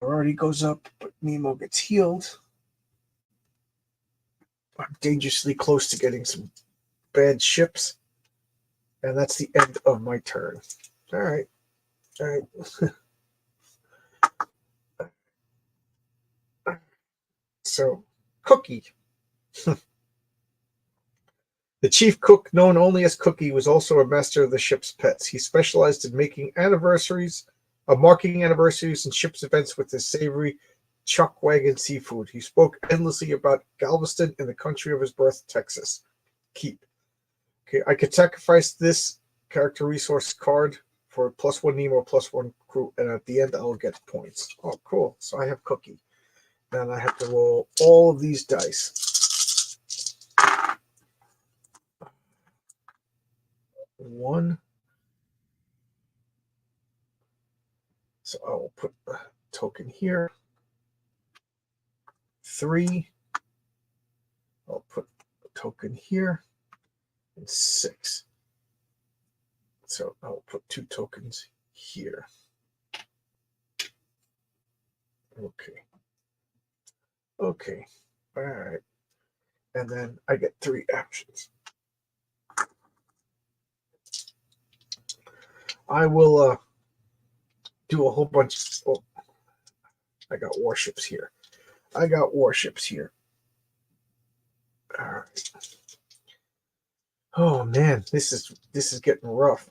already goes up, but Nemo gets healed. I'm dangerously close to getting some bad ships. And that's the end of my turn. All right. All right. So, Cookie. The chief cook, known only as Cookie, was also a master of the ship's pets. He specialized in marking anniversaries and ship's events with his savory chuck wagon seafood. He spoke endlessly about Galveston and the country of his birth, Texas. Keep. Okay, I could sacrifice this character resource card for +1 Nemo, +1 crew, and at the end I'll get points. Oh, cool. So I have Cookie. Then I have to roll all of these dice. 1. So I will put a token here. 3. I'll put a token here. And 6. So I'll put 2 tokens here. Okay. Okay. All right. And then I get 3 actions. I will do a whole bunch. Oh, I got warships here. All right. Oh man, this is getting rough.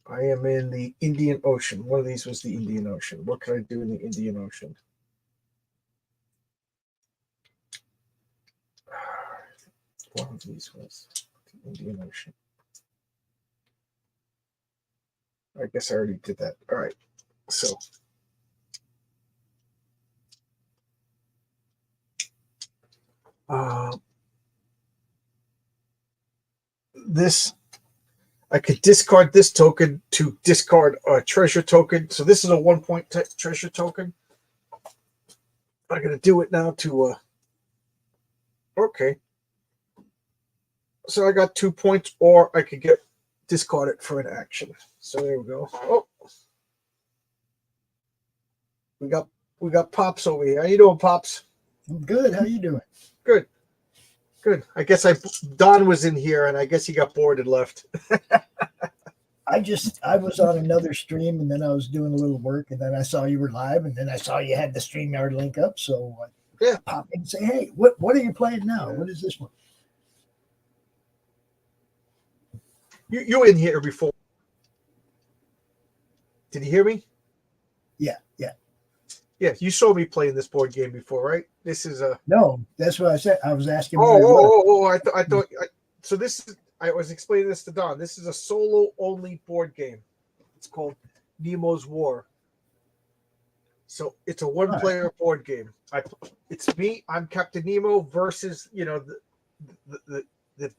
I am in the Indian Ocean. One of these was the Indian Ocean. What can I do in the Indian Ocean? One of these was the Indian Ocean. I guess I already did that. All right. So this, I could discard this token to discard a treasure token. So this is a 1-point treasure token. I'm going to do it now to, okay. So I got 2 points, or I could get discarded for an action. So there we go. Oh, we got Pops over here. How you doing, Pops?
Good. How you doing?
Good. Good. I guess Don was in here, and I guess he got bored and left.
I was on another stream, and then I was doing a little work, and then I saw you were live, and then I saw you had the StreamYard link up. So
Yeah.
I pop in and say, hey, what are you playing now? What is this one?
You in here before? Did you hear me?
Yeah.
Yeah, you saw me playing this board game before, right? This is a.
No, that's what I said. I was asking. What it was.
I thought. So this is. I was explaining this to Don. This is a solo-only board game. It's called Nemo's War. So it's a one-player board game. It's me. I'm Captain Nemo versus the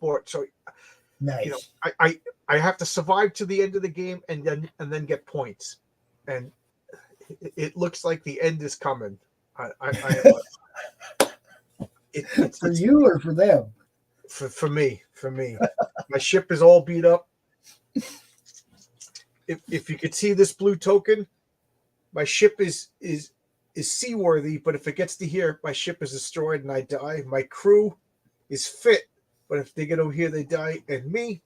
board. So
Nice.
I have to survive to the end of the game and then get points, and it looks like the end is coming. It's
for you or for them?
For me. My ship is all beat up. If you could see this blue token, my ship is seaworthy, but if it gets to here, my ship is destroyed and I die. My crew is fit, but if they get over here, they die. And me,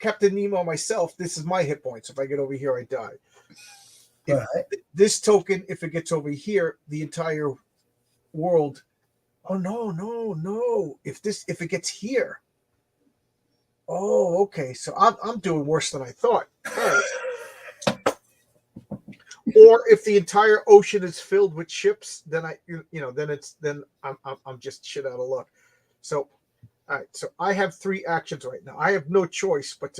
Captain Nemo myself, this is my hit points. If I get over here, I die. This token, if it gets over here, the entire world. Oh no! If it gets here, oh okay. So I'm doing worse than I thought. All right. Or if the entire ocean is filled with ships, then I'm just shit out of luck. So, all right. So I have 3 actions right now. I have no choice but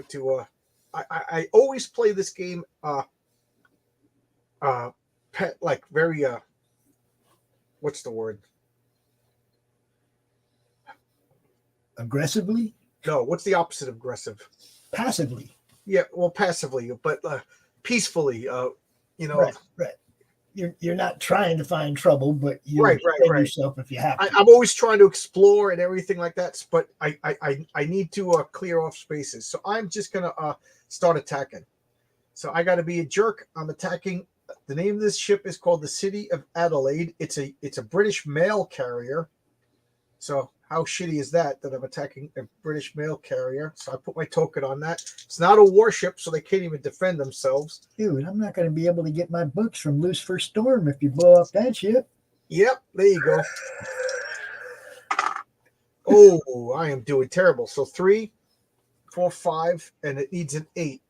to I always play this game like very what's the word?
Aggressively?
No, what's the opposite of aggressive?
Passively.
Yeah, well, passively, but peacefully.
Right. You're not trying to find trouble, but you
right.
yourself if you have to.
I'm always trying to explore and everything like that, but I need to clear off spaces. So I'm just gonna start attacking. So I got to be a jerk. I'm attacking. The name of this ship is called the City of Adelaide. It's a British mail carrier. So how shitty is that I'm attacking a British mail carrier? So I put my token on that. It's not a warship, so they can't even defend themselves.
Dude, I'm not going to be able to get my books from Lucifer Storm if you blow up that ship.
Yep, there you go. Oh, I am doing terrible. So 3, 4, 5, and it needs an 8.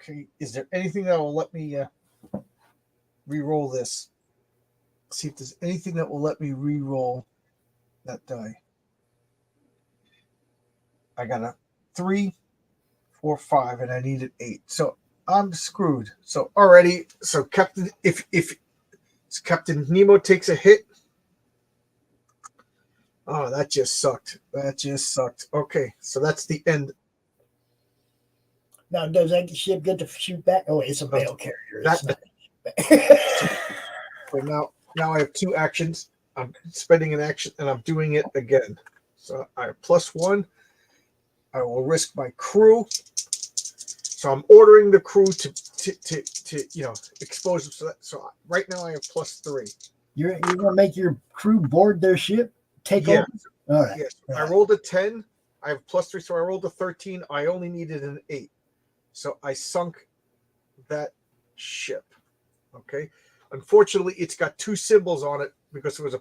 Okay, is there anything that will let me re-roll this? See if there's anything that will let me re-roll that die. I got a 3, 4, 5, and I needed 8. So I'm screwed. So already, so Captain, if Captain Nemo takes a hit. Oh, that just sucked. Okay, so that's the end.
Now, does that ship get to shoot back? Oh, it's a mail carrier.
So now I have 2 actions. I'm spending an action and I'm doing it again. So I have +1. I will risk my crew. So I'm ordering the crew to expose them. So right now I have +3.
You're gonna make your crew board their ship, take over. All right.
Yes.
All
I rolled a 10. I have +3, so I rolled a 13. I only needed an 8. So I sunk that ship. Okay. Unfortunately, it's got 2 symbols on it because it was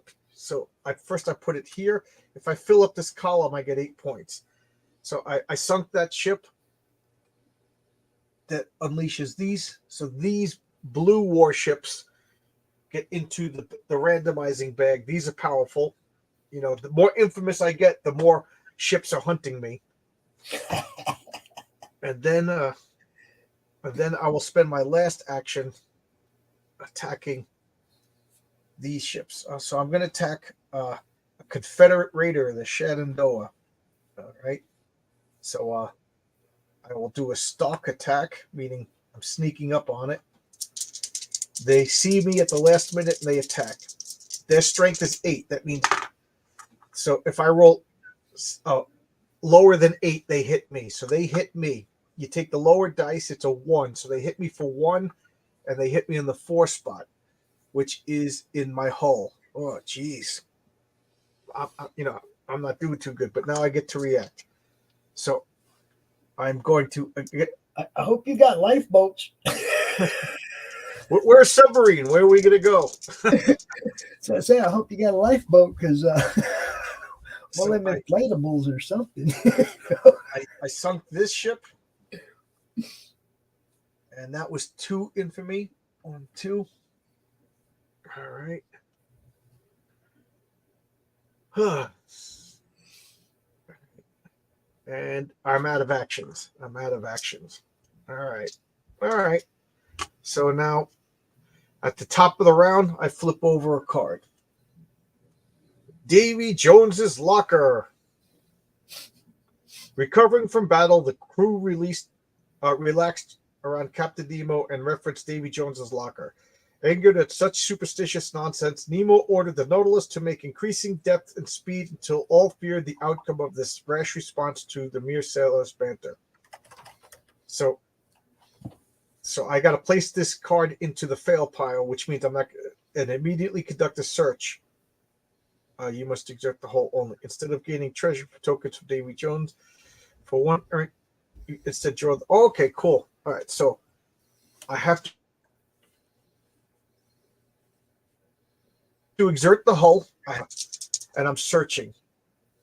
I put it here. If I fill up this column, I get 8 points. So I sunk that ship. That unleashes these. So these blue warships get into the randomizing bag. These are powerful. The more infamous I get, the more ships are hunting me. And then I will spend my last action attacking these ships. So I'm going to attack a Confederate raider, the Shenandoah. All right. So I will do a stalk attack, meaning I'm sneaking up on it. They see me at the last minute and they attack. Their strength is 8. That means so if I roll lower than 8, they hit me. So they hit me. You take the lower dice, it's a 1. So they hit me for 1, and they hit me in the 4 spot, which is in my hull. Oh, geez. I'm not doing too good, but now I get to react. So I'm going to get.
I hope you got lifeboats.
We're a submarine. Where are we going to go?
So I say, I hope you got a lifeboat because
So
them inflatables or something.
I sunk this ship, and that was 2 infamy. 1, 2. All right. And I'm out of actions. All right. So now at the top of the round, I flip over a card. Davy Jones's locker. Recovering from battle, the crew relaxed around Captain Nemo and referenced Davy Jones's locker. Angered at such superstitious nonsense, Nemo ordered the Nautilus to make increasing depth and speed until all feared the outcome of this rash response to the mere sailor's banter. So I got to place this card into the fail pile, which means I'm not, and immediately conduct a search. You must exert the whole only. Instead of gaining treasure tokens from Davy Jones, for 1 earn, instead draw. Okay, cool. All right, so I have to exert the hull, and I'm searching.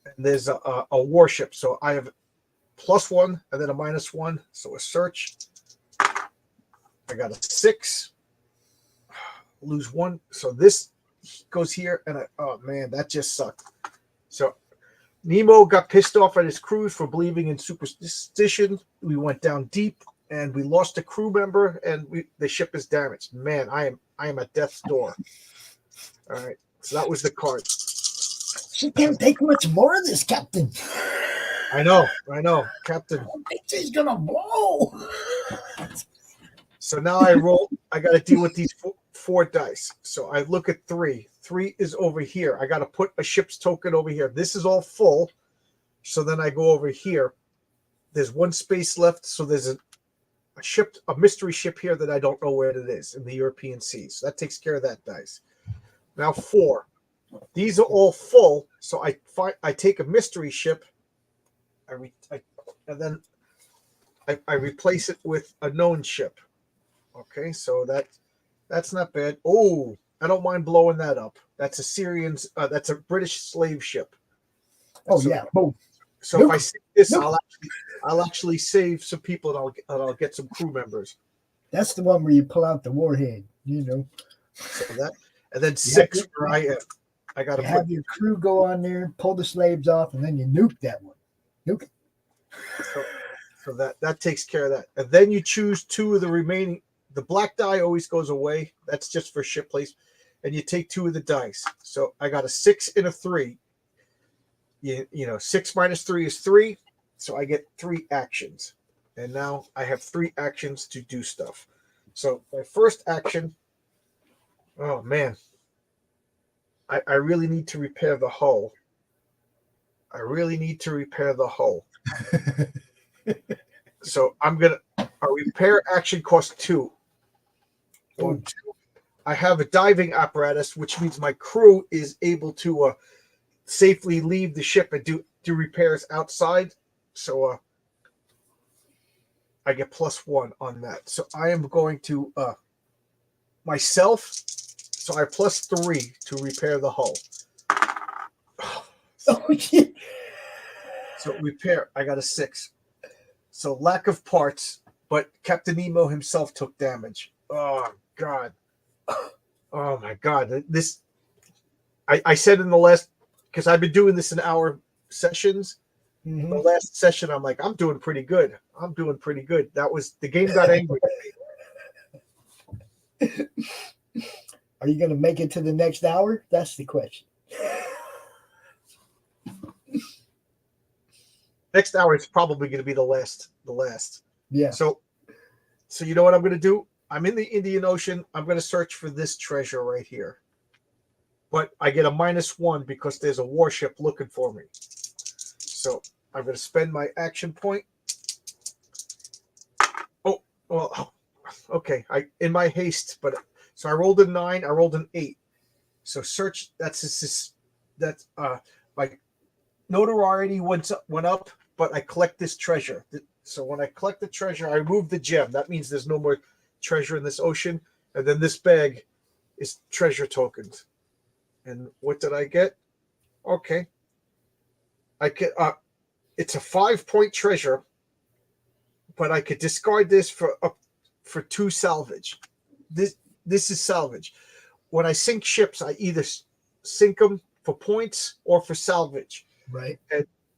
And there's a warship, so I have +1 and then a -1. So a search. I got a 6. Lose 1. So this goes here, and oh man, that just sucked. So Nemo got pissed off at his crews for believing in superstition. We went down deep, and we lost a crew member, and the ship is damaged. Man, I am at death's door. All right, so that was the card.
She can't take much more of this, Captain.
I know, Captain.
I think she's gonna blow.
So now I roll. I got to deal with these 4 dice. So I look at 3. 3 is over here. I got to put a ship's token over here. This is all full. So then I go over here. There's 1 space left. So there's a mystery ship here that I don't know where it is in the European seas. So that takes care of that dice. Now 4. These are all full. So I take a mystery ship. And then I replace it with a known ship. Okay, so that's not bad. Oh, I don't mind blowing that up. That's a British slave ship.
Oh yeah. Boom.
So if I save this, I'll actually save some people, and I'll get some crew members.
That's the one where you pull out the warhead, you know.
So that, and then 6 where I am. I got to
have your crew go on there, pull the slaves off, and then you nuke that one. Nuke it.
So that takes care of that. And then you choose 2 of the remaining. The black die always goes away. That's just for ship place. And you take 2 of the dice. So I got a 6 and a 3. You know, 6 minus 3 is 3. So I get 3 actions. And now I have 3 actions to do stuff. So my first action, oh man, I really need to repair the hull. So a repair action costs 2. 1, 2. I have a diving apparatus, which means my crew is able to safely leave the ship and do repairs outside. So I get +1 on that. So I am going to myself. So I have +3 to repair the hull.
Oh shit.
So repair, I got a 6. So lack of parts, but Captain Nemo himself took damage. Oh God. Oh my God. This I said in the last, because I've been doing this in hour sessions.
Mm-hmm.
The last session, I'm like, I'm doing pretty good. That was, the game got angry at me.
Are you going to make it to the next hour? That's the question.
Next hour is probably going to be the last.
Yeah.
So you know what I'm going to do? I'm in the Indian Ocean. I'm going to search for this treasure right here. But I get a -1 because there's a warship looking for me. So I'm going to spend my action point. Oh, well, okay. In my haste, so I rolled a 9. I rolled an 8. So search. My notoriety went up, but I collect this treasure. So when I collect the treasure, I remove the gem. That means there's no more treasure in this ocean. And then this bag is treasure tokens. And what did I get? Okay. I get it's a 5-point treasure, but I could discard this for 2 salvage. This is salvage. When I sink ships, I either sink them for points or for salvage.
Right.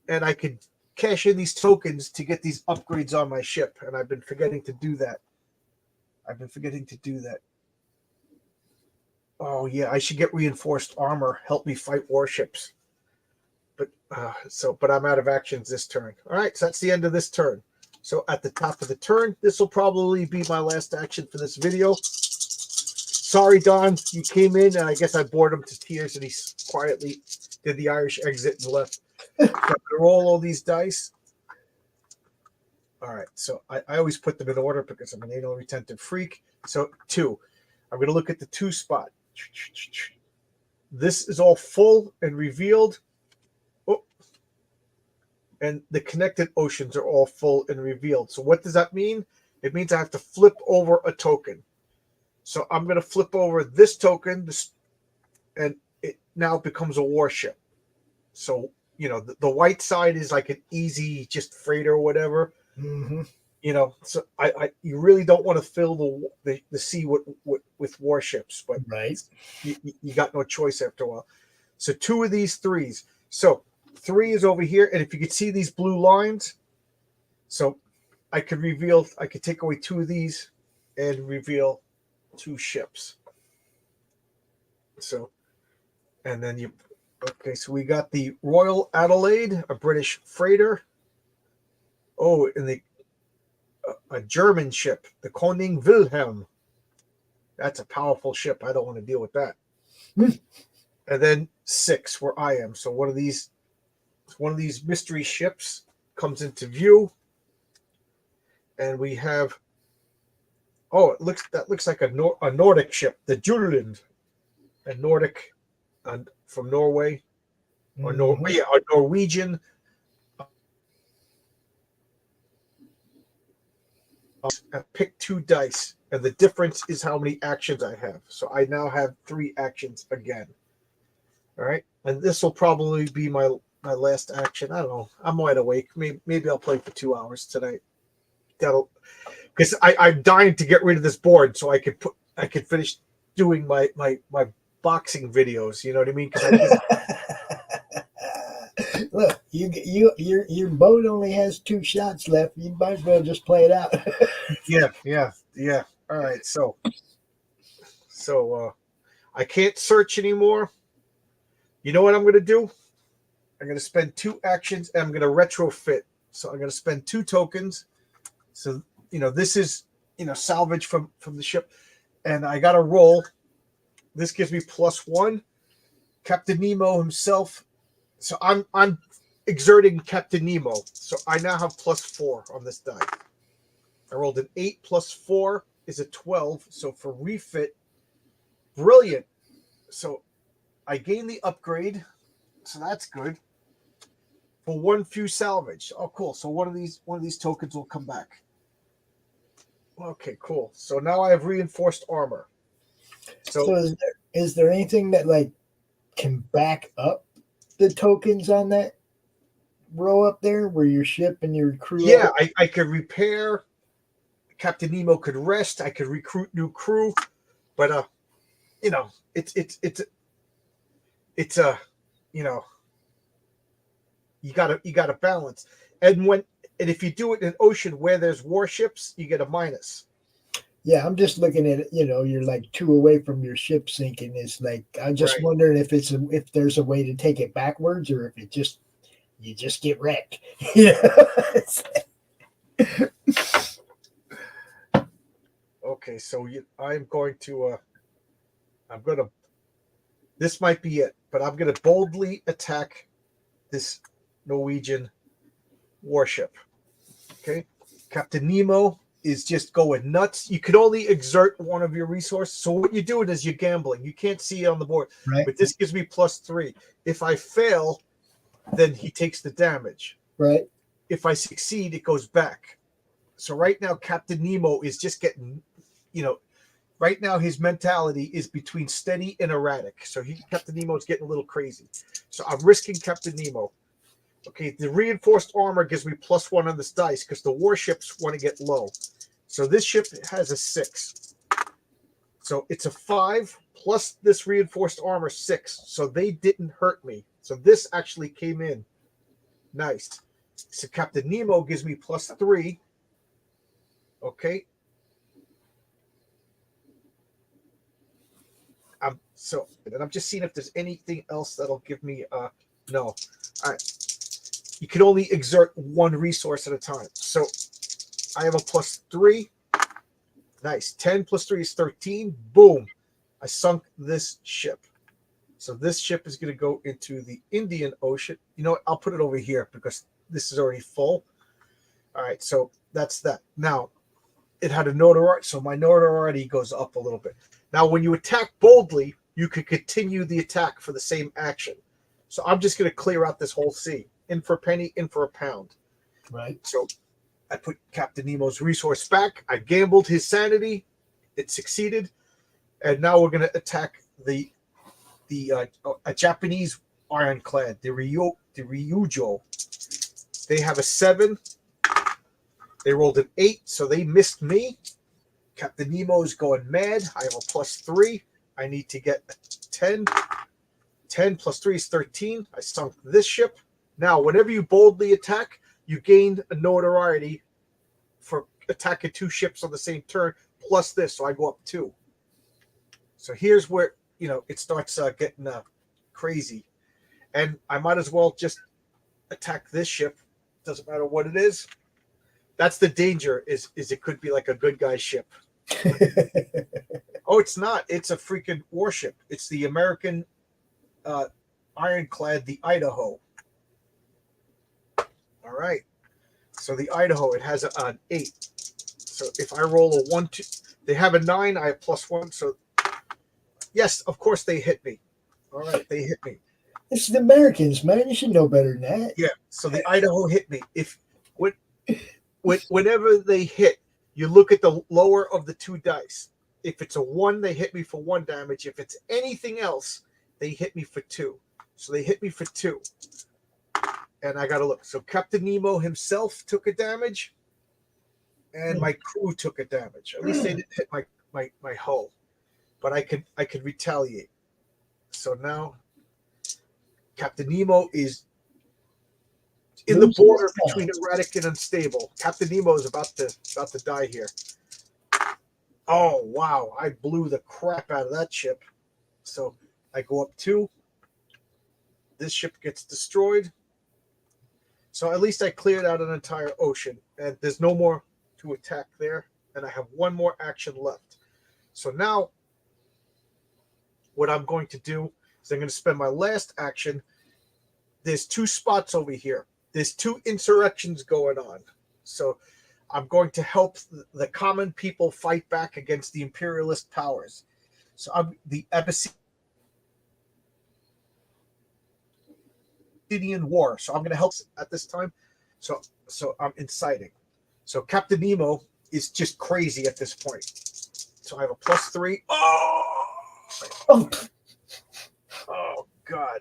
And I could cash in these tokens to get these upgrades on my ship, and I've been forgetting to do that. Oh yeah, I should get reinforced armor. Help me fight warships. But I'm out of actions this turn. All right, so that's the end of this turn. So at the top of the turn, this will probably be my last action for this video. Sorry, Don, you came in, and I guess I bored him to tears, and he quietly did the Irish exit and left. So I'm going to roll all these dice. All right, so I always put them in order because I'm an anal retentive freak. So 2. I'm going to look at the 2 spot. This is all full and revealed. Oh, and the connected oceans are all full and revealed. So what does that mean? It means I have to flip over a token. So I'm going to flip over this token, and it now becomes a warship. So, you know, the white side is like an easy, just freighter or whatever.
Mm-hmm.
You know, so you really don't want to fill the sea with warships, but
right,
you got no choice after a while. So 2 of these 3s. So 3 is over here, and if you could see these blue lines, so I could take away 2 of these and reveal 2 ships. So, and then so we got the Royal Adelaide, a British freighter. Oh, and a German ship, the Koning Wilhelm. That's a powerful ship. I don't want to deal with that. And then 6, where I am. So one of these mystery ships comes into view, and we have. Oh, that looks like a Nordic ship, the Jutland, a Nordic, from Norway, or a Norwegian. I picked 2 dice, and the difference is how many actions I have. So I now have 3 actions again. All right, and this will probably be my last action. I don't know. I'm wide awake. Maybe I'll play for 2 hours tonight. Because I'm dying to get rid of this board so I could finish doing my boxing videos. You know what I mean?
Look, your boat only has 2 shots left. You might as well just play it out.
Yeah. All right, so I can't search anymore. You know what I'm going to do? I'm going to spend 2 actions, and I'm going to retrofit. So I'm going to spend 2 tokens. So, you know, this is, you know, salvage from the ship, and I got to roll. This gives me +1. Captain Nemo himself. So I'm exerting Captain Nemo. So I now have +4 on this die. I rolled an 8 + 4 is a 12. So for refit, brilliant. So I gain the upgrade. So that's good. For 1 few salvage. Oh, cool. So one of these tokens will come back. Okay, cool. So now I have reinforced armor.
So is there anything that like can back up the tokens on that row up there where your ship and your crew?
Yeah, I could repair. Captain Nemo could rest. I could recruit new crew, but you know, it's you know, you gotta balance. And if you do it in an ocean where there's warships, you get a minus.
Yeah, I'm just looking at it. You know, you're like 2 away from your ship sinking. It's like I'm just
Right.
wondering if there's a way to take it backwards, or if you just get wrecked. Yeah.
Okay, so I'm going to this might be it, but I'm going to boldly attack this Norwegian warship. Okay, Captain Nemo is just going nuts. You can only exert 1 of your resources. So what you're doing is you're gambling. You can't see it on the board,
Right.
but this gives me +3. If I fail, then he takes the damage.
Right.
If I succeed, it goes back. So right now, Captain Nemo is just getting, right now his mentality is between steady and erratic. So Captain Nemo is getting a little crazy. So I'm risking Captain Nemo. Okay, the reinforced armor gives me +1 on this dice because the warships want to get low. So this ship has a 6. So it's a 5 plus this reinforced armor 6. So they didn't hurt me. So this actually came in. Nice. So Captain Nemo gives me +3. Okay. And I'm just seeing if there's anything else that'll give me no. All right. You can only exert one resource at a time. So I have a +3. Nice. 10 plus 3 is 13. Boom. I sunk this ship. So this ship is going to go into the Indian Ocean. You know what? I'll put it over here because this is already full. All right. So that's that. Now, it had a notoriety. So my notoriety goes up a little bit. Now, when you attack boldly, you can continue the attack for the same action. So I'm just going to clear out this whole sea. In for a penny, in for a pound.
Right.
So I put Captain Nemo's resource back. I gambled his sanity. It succeeded. And now we're going to attack a Japanese ironclad, the Ryujo. They have a 7. They rolled an 8, so they missed me. Captain Nemo is going mad. I have a +3. I need to get a 10. 10 plus 3 is 13. I sunk this ship. Now, whenever you boldly attack, you gain a notoriety for attacking 2 ships on the same turn, plus this, so I go up 2. So here's where, it starts getting crazy. And I might as well just attack this ship. Doesn't matter what it is. That's the danger, is it could be like a good guy ship. Oh, it's not. It's a freaking warship. It's the American ironclad, the Idaho. All right. So the Idaho, it has an 8. So if I roll a 1, 2, they have a 9. I have +1. So yes, of course they hit me. All right, they hit me.
It's the Americans, man. You should know better than that.
Yeah. So the Idaho hit me. Whenever they hit, you look at the lower of the 2 dice. If it's a 1, they hit me for 1 damage. If it's anything else, they hit me for 2. So they hit me for 2. And I got to look. So Captain Nemo himself took a damage, and my crew took a damage. At least they didn't hit my hull, but I could retaliate. So now Captain Nemo is in the border between erratic and unstable. Captain Nemo is about to die here. Oh wow! I blew the crap out of that ship. So I go up 2. This ship gets destroyed. So at least I cleared out an entire ocean, and there's no more to attack there, and I have 1 more action left. So now what I'm going to do is I'm going to spend my last action. There's 2 spots over here. There's 2 insurrections going on. So I'm going to help the common people fight back against the imperialist powers. So I'm the Abyssinian War. So I'm going to help at this time. So I'm inciting. So Captain Nemo is just crazy at this point. So I have a +3. Oh God.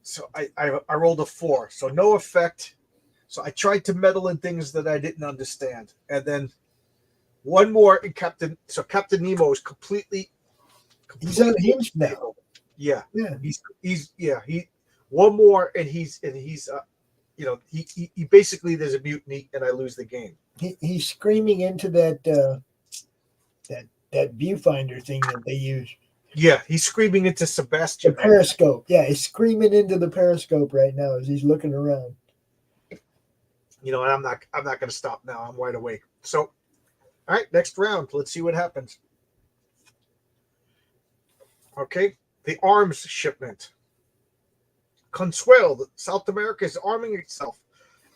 So I rolled a 4. So no effect. So I tried to meddle in things that I didn't understand. And then 1 more in Captain Nemo is completely
he's unhinged now.
Yeah. He's 1 more and he's he basically, there's a mutiny and I lose the game.
He's screaming into that viewfinder thing that they use.
Yeah, he's screaming into Sebastian.
The periscope. Yeah, he's screaming into the periscope right now as he's looking around.
And I'm not going to stop now. I'm wide awake. So, all right, next round. Let's see what happens. Okay, the arms shipment. Consuelo, South America is arming itself,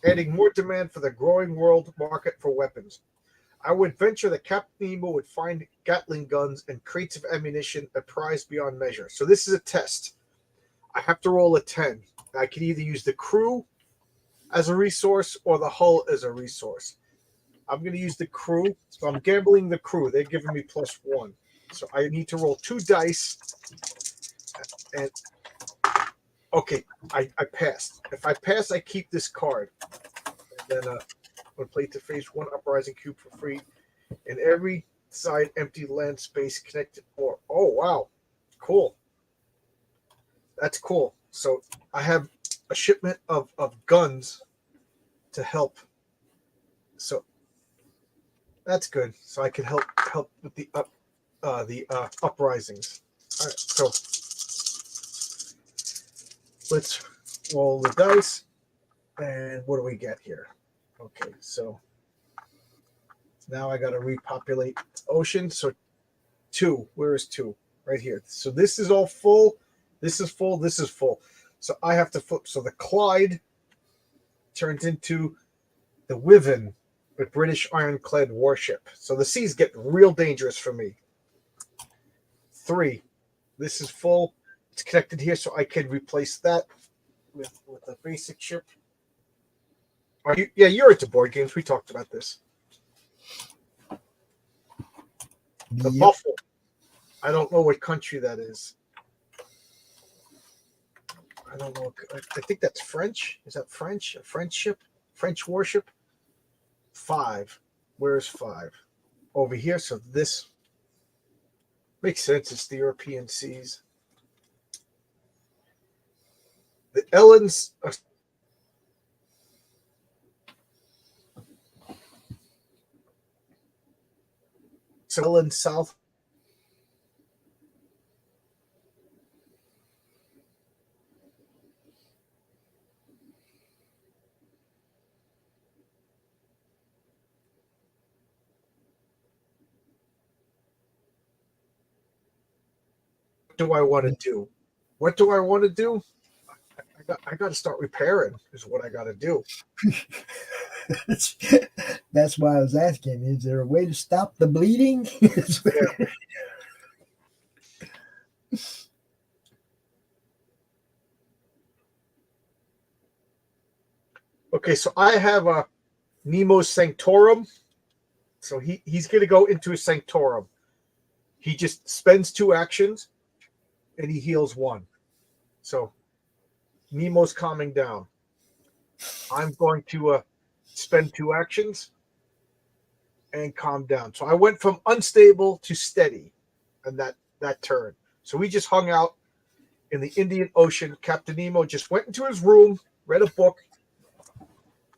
adding more demand for the growing world market for weapons. I would venture that Captain Nemo would find Gatling guns and crates of ammunition a prize beyond measure. So this is a test. I have to roll a 10. I can either use the crew as a resource or the hull as a resource. I'm going to use the crew. So I'm gambling the crew. They're giving me +1. So I need to roll 2 dice. And okay, I passed. If I pass, I keep this card. And then when played to face 1 uprising cube for free. And every side empty land space connected or oh wow. Cool. That's cool. So I have a shipment of guns to help. So that's good. So I can help with the uprisings. All right, so let's roll the dice. And what do we get here? Okay, so now I got to repopulate ocean. So 2. Where is 2? Right here. So this is all full. This is full. This is full. So I have to flip. So the Clyde turns into the Wyvern, a British ironclad warship. So the seas get real dangerous for me. 3. This is full. It's connected here, so I can replace that with a basic ship. Are you? Yeah, you're into board games. We talked about this. The Buffalo. I don't know what country that is. I don't know. I think that's French. Is that French? A French ship? French warship? 5. Where's 5? Over here. So this makes sense. It's the European seas. The Ellens are Ellen South. What do I want to do? What do I want to do? I got to start repairing is what I got to do.
That's why I was asking. Is there a way to stop the bleeding?
Yeah. Okay, so I have a Nemo Sanctorum. So he's going to go into a Sanctorum. He just spends 2 actions, and he heals 1. So Nemo's calming down. I'm going to spend 2 actions and calm down. So I went from unstable to steady in that turn. So we just hung out in the Indian Ocean. Captain Nemo just went into his room, read a book,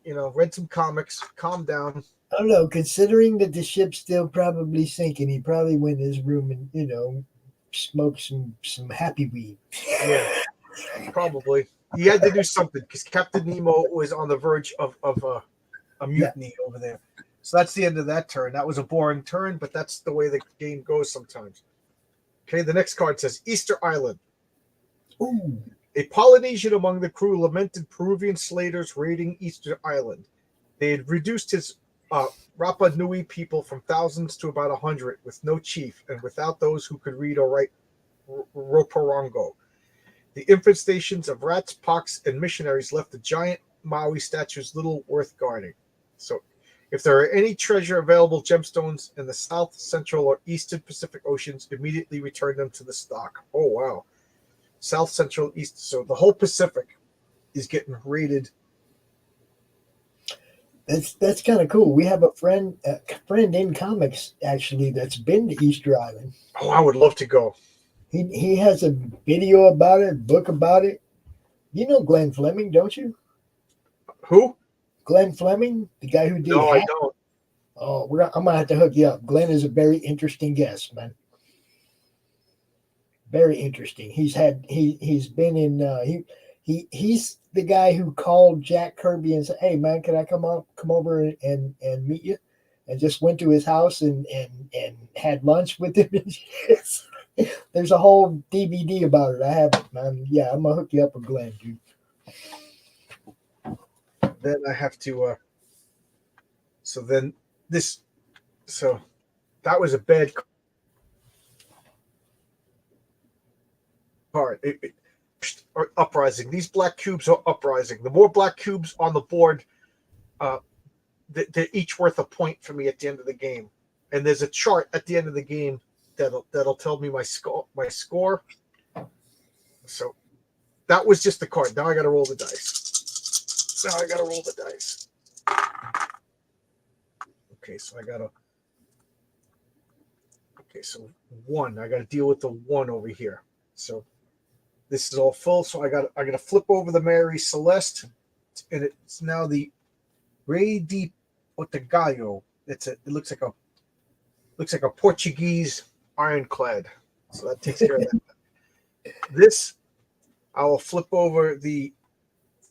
read some comics, calmed down.
I don't know. Considering that the ship's still probably sinking, he probably went in his room and smoked some happy weed.
Yeah, probably. He had to do something because Captain Nemo was on the verge of a mutiny over there. So that's the end of that turn. That was a boring turn, but that's the way the game goes sometimes. Okay, the next card says Easter Island.
Ooh.
A Polynesian among the crew lamented Peruvian slaters raiding Easter Island. They had reduced his Rapa Nui people from thousands to about 100, with no chief and without those who could read or write Roparongo. The infestations of rats, pox, and missionaries left the giant Maui statues little worth guarding. So, if there are any treasure available gemstones in the South, Central, or Eastern Pacific Oceans, immediately return them to the stock. Oh, wow. South, Central, East. So the whole Pacific is getting raided.
That's kind of cool. We have a friend in comics, actually, that's been to Easter Island.
Oh, I would love to go.
He has a video about it, book about it. You know Glenn Fleming, don't you?
Who?
Glenn Fleming, the guy who did.
No, I don't.
Oh, I'm gonna have to hook you up. Glenn is a very interesting guest, man. Very interesting. He's been in. He's the guy who called Jack Kirby and said, "Hey, man, can I come over and meet you?" And just went to his house and had lunch with him. There's a whole DVD about it. I have it, man. Yeah, I'm gonna hook you up with Glenn, dude.
Then I have to. So that was a bad card. Uprising. These black cubes are uprising. The more black cubes on the board, they're each worth a point for me at the end of the game. And there's a chart at the end of the game that'll tell me my score. So that was just the card. Now I got to roll the dice. Okay, so so 1. I got to deal with the 1 over here. So this is all full. So I got to flip over the Mary Celeste, and it's now the Rei di Portugallo. It looks like a Portuguese ironclad. So that takes care of that. This, I will flip over the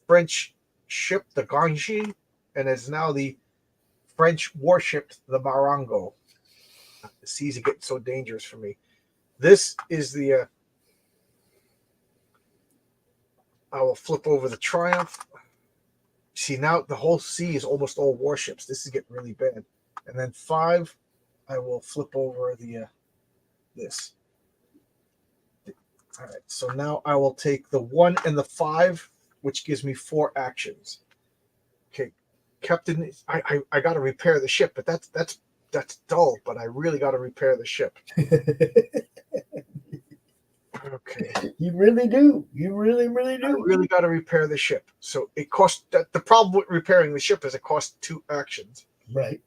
French ship, the Ganji, and it's now the French warship, the Marengo. The seas are getting so dangerous for me. This is the. I will flip over the Triumph. See, now the whole sea is almost all warships. This is getting really bad. And then 5, I will flip over the this. All right, so now I will take the 1 and the 5, which gives me 4 actions. Okay, Captain, I got to repair the ship, but that's dull. But I really got to repair the ship. Okay,
You really do. You really do.
I really got to repair the ship. So it costs. The problem with repairing the ship is it costs 2 actions.
Right.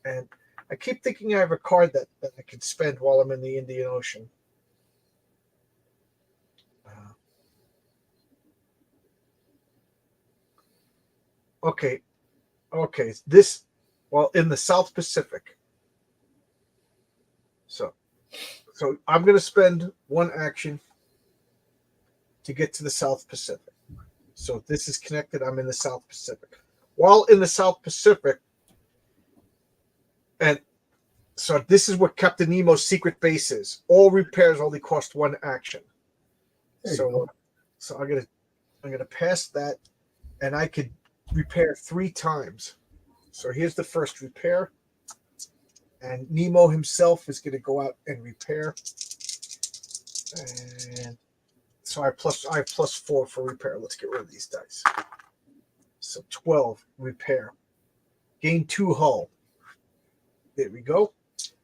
And I keep thinking I have a card that I can spend while I'm in the Indian Ocean. Okay. This, well, in the South Pacific. So I'm going to spend 1 action to get to the South Pacific. So this is connected. I'm in the South Pacific. While in the South Pacific, and so this is what Captain Nemo's secret base is. All repairs only cost 1 action. So I'm gonna pass that, and I could repair 3 times. So here's the first repair, and Nemo himself is gonna go out and repair, and so I have +4 for repair. Let's get rid of these dice. So 12 repair, gain 2 hull. There we go.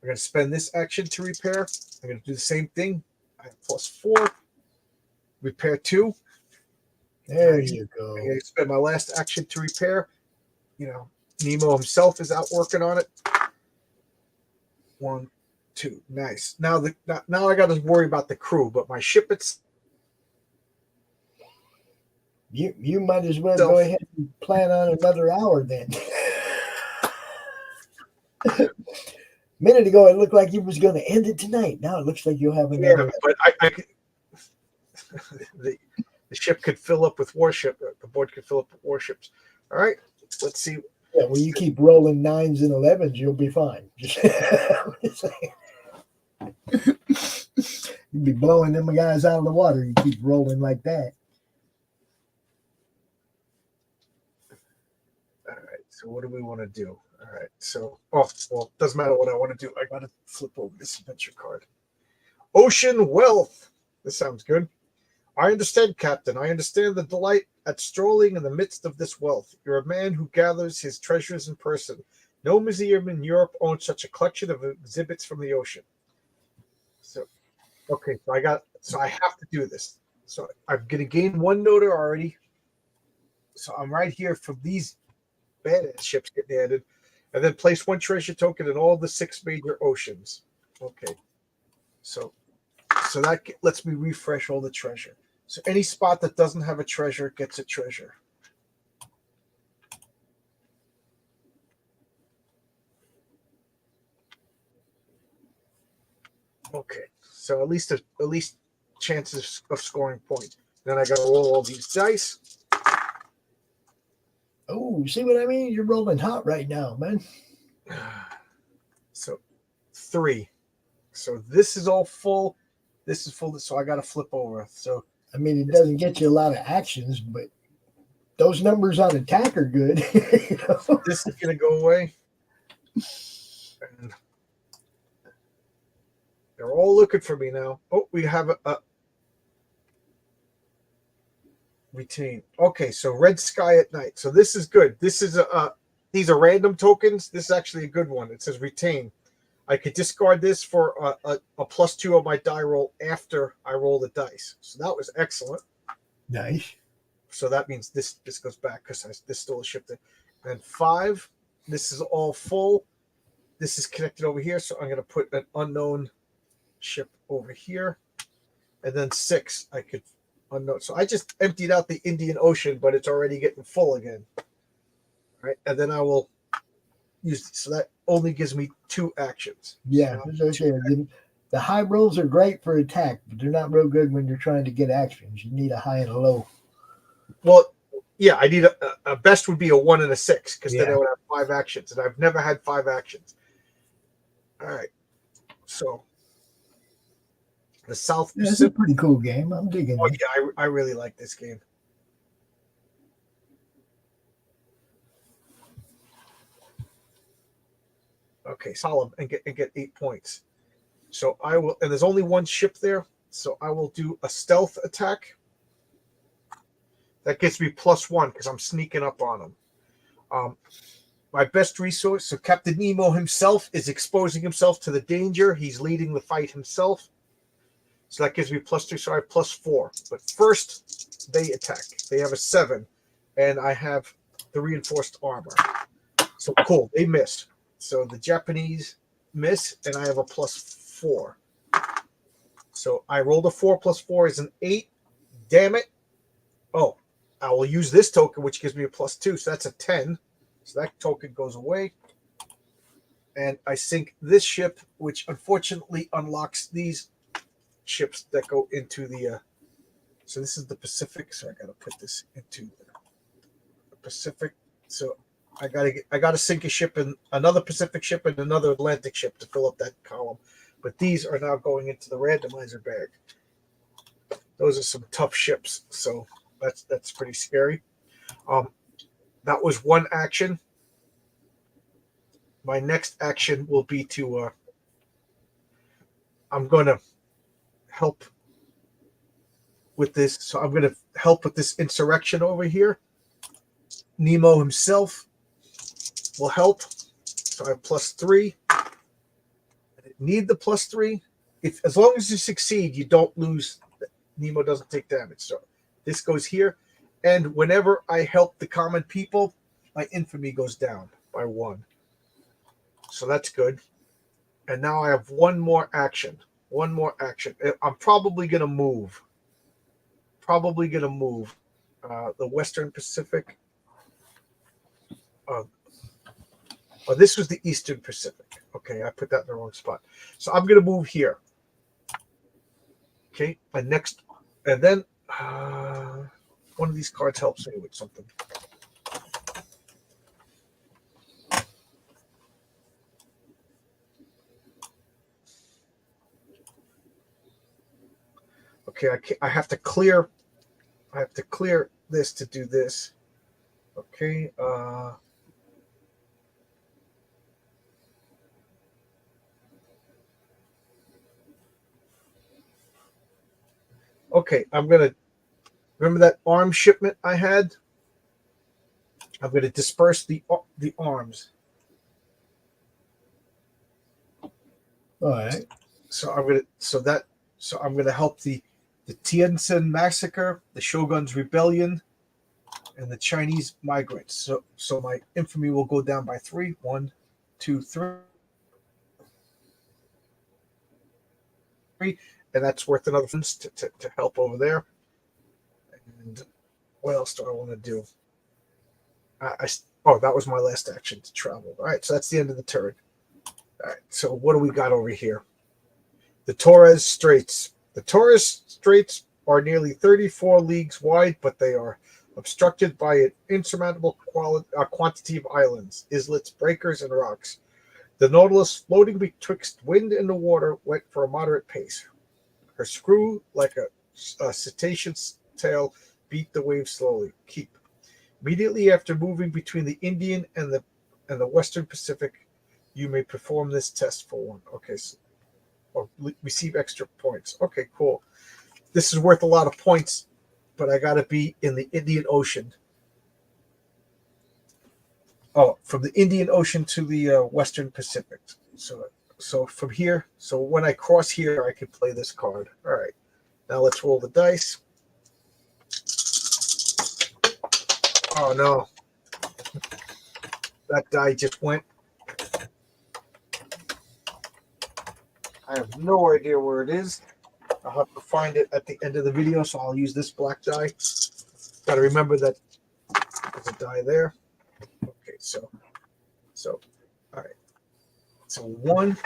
I'm going to spend this action to repair. I'm going to do the same thing. I have +4. Repair 2.
There you go.
I'm going to spend my last action to repair. Nemo himself is out working on it. 1, 2. Nice. Now I got to worry about the crew, but my ship
You might as well go ahead and plan on another hour then. A minute ago, it looked like you was going to end it tonight. Now it looks like you'll have another.
Yeah, but I the ship could fill up with warship. The board could fill up with warships. All right, let's see.
Yeah, well, you keep rolling 9s and 11s, you'll be fine. You'll be blowing them guys out of the water. You keep rolling like that.
All right, so what do we want to do? All right, so, it doesn't matter what I want to do. I got to flip over this adventure card. Ocean Wealth. This sounds good. I understand, Captain. I understand the delight at strolling in the midst of this wealth. You're a man who gathers his treasures in person. No museum in Europe owns such a collection of exhibits from the ocean. So, okay, so I have to do this. So I'm going to gain 1 note already. So I'm right here from these badass ships getting added. And then place 1 treasure token in all the 6 major oceans. Okay. So that lets me refresh all the treasure. So any spot that doesn't have a treasure gets a treasure. Okay. So at least chances of scoring points. Then I got to roll all these dice.
Oh, see what I mean? You're rolling hot right now, man.
So 3. So this is all full. This is full. So I got to flip over. So
I mean, it doesn't get you a lot of actions, but those numbers on attack are good.
This is going to go away. And they're all looking for me now. Oh, we have a retain. Okay, so red sky at night. So this is good. This is these are random tokens. This is actually a good one. It says retain. I could discard this for a +2 on my die roll after I roll the dice. So that was excellent.
Nice.
So that means this goes back because this still is shipped in. And 5, this is all full. This is connected over here. So I'm going to put an unknown ship over here. And then 6, I could unknown. So I just emptied out the Indian Ocean, but it's already getting full again. All right. And then I will use this. So that only gives me 2 actions.
Yeah,
So
it's okay. The high rolls are great for attack, but they're not real good when you're trying to get actions. You need a high and a low.
Well, yeah, I need a best would be a 1 and a 6 because then I
Yeah.
would have 5 actions, and I've never had 5 actions. All right, so the South
Yeah, it's a
Pacific.
pretty cool game. I'm digging
Oh
it.
yeah, I really like this game. Okay, solid and get 8 points. So I will, and there's only 1 ship there, so I will do a stealth attack. That gets me +1 because I'm sneaking up on them. My best resource, so Captain Nemo himself is exposing himself to the danger. He's leading the fight himself. So that gives me +2, so I have +4. But first, they attack. They have a 7, and I have the reinforced armor. So cool, they miss. So the Japanese miss, and I have a +4. So I rolled a 4 +4 is an 8. Damn it. Oh, I will use this token, which gives me a +2. So that's a 10. So that token goes away. And I sink this ship, which unfortunately unlocks these ships that go into the. So this is the Pacific. So I got to put this into the Pacific. So I gotta sink a ship and another Pacific ship and another Atlantic ship to fill up that column. But these are now going into the randomizer bag. Those are some tough ships. So that's pretty scary. That was 1 action. My next action will be to I'm going to help with this. So I'm going to help with this insurrection over here. Nemo himself will help. So I have +3. I need the +3. As long as you succeed, you don't lose. Nemo doesn't take damage. So this goes here. And whenever I help the common people, my infamy goes down by 1. So that's good. And now I have 1 more action. 1 more action. I'm probably going to move. The Western Pacific. This was the Eastern Pacific. Okay, I put that in the wrong spot. So I'm going to move here. Okay, and then one of these cards helps me with something. Okay, I have to clear this to do this. Okay. Okay, I'm gonna remember that arm shipment I had. I'm gonna disperse the arms.
All right.
So I'm gonna help the Tientsin massacre, the Shogun's rebellion, and the Chinese migrants. So my infamy will go down by 3. 1, 2, 3. And that's worth another to help over there. And what else do I want to do? That was my last action to travel. All right, so that's the end of the turn. All right, so what do we got over here? The Torres Straits. The Torres Straits are nearly 34 leagues wide, but they are obstructed by an insurmountable quantity of islands, islets, breakers, and rocks. The Nautilus, floating betwixt wind and the water, went for a moderate pace. Her screw, like a cetacean's tail, beat the waves slowly. Keep. Immediately after moving between the Indian and the Western Pacific, you may perform this test for 1. Okay, so, or receive extra points. Okay, cool. This is worth a lot of points, but I got to be in the Indian Ocean. Oh, from the Indian Ocean to the Western Pacific. So from here, so when I cross here, I can play this card. All right. Now let's roll the dice. Oh no. That die just went. I have no idea where it is. I'll have to find it at the end of the video, so I'll use this black die. Got to remember that there's a die there. Okay, so all right. So one,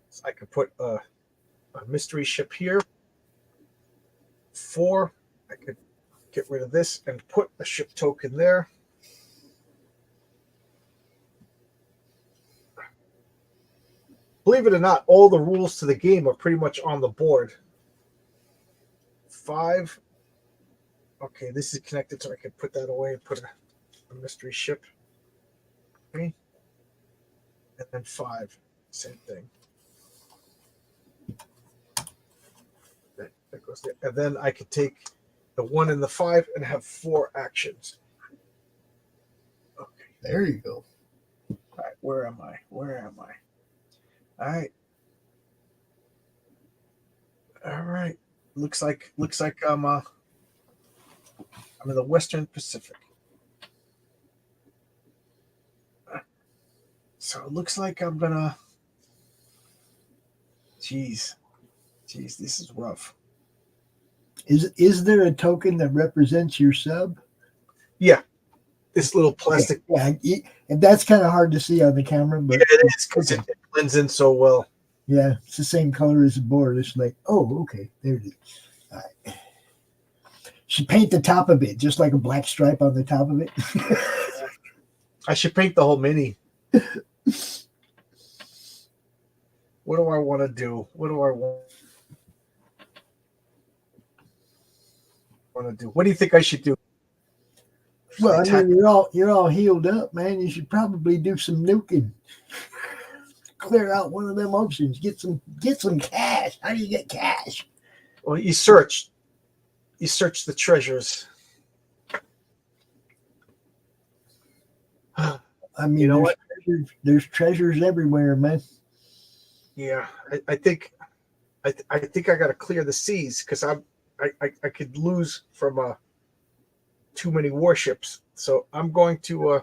so I can put a mystery ship here. 4, I could get rid of this and put a ship token there. Believe it or not, all the rules to the game are pretty much on the board. 5. Okay, this is connected, so I can put that away and put a mystery ship. 3. And then 5. Same thing. That goes there. And then I could take the 1 and the 5 and have 4 actions. Okay.
There you go.
All right, where am I? All right. All right. Looks like I'm in the Western Pacific. So it looks like I'm gonna. Jeez, this is rough.
Is there a token that represents your sub?
Yeah, this little plastic.
Yeah, and that's kind of hard to see on the camera, but
Yeah, it is because it blends in so well.
Yeah, it's the same color as the board. It's like, oh, okay, there it is. All right. Should paint the top of it, just like a black stripe on the top of it.
I should paint the whole mini. What do I want to do? What do I want to do? What do you think I should do?
Well, I mean, you're all healed up, man. You should probably do some nuking. Clear out one of them oceans. Get some cash. How do you get cash?
Well, you search the treasures.
I mean,
you know what?
There's treasures everywhere, man.
Yeah, I think I got to clear the seas because I could lose from too many warships. So I'm going to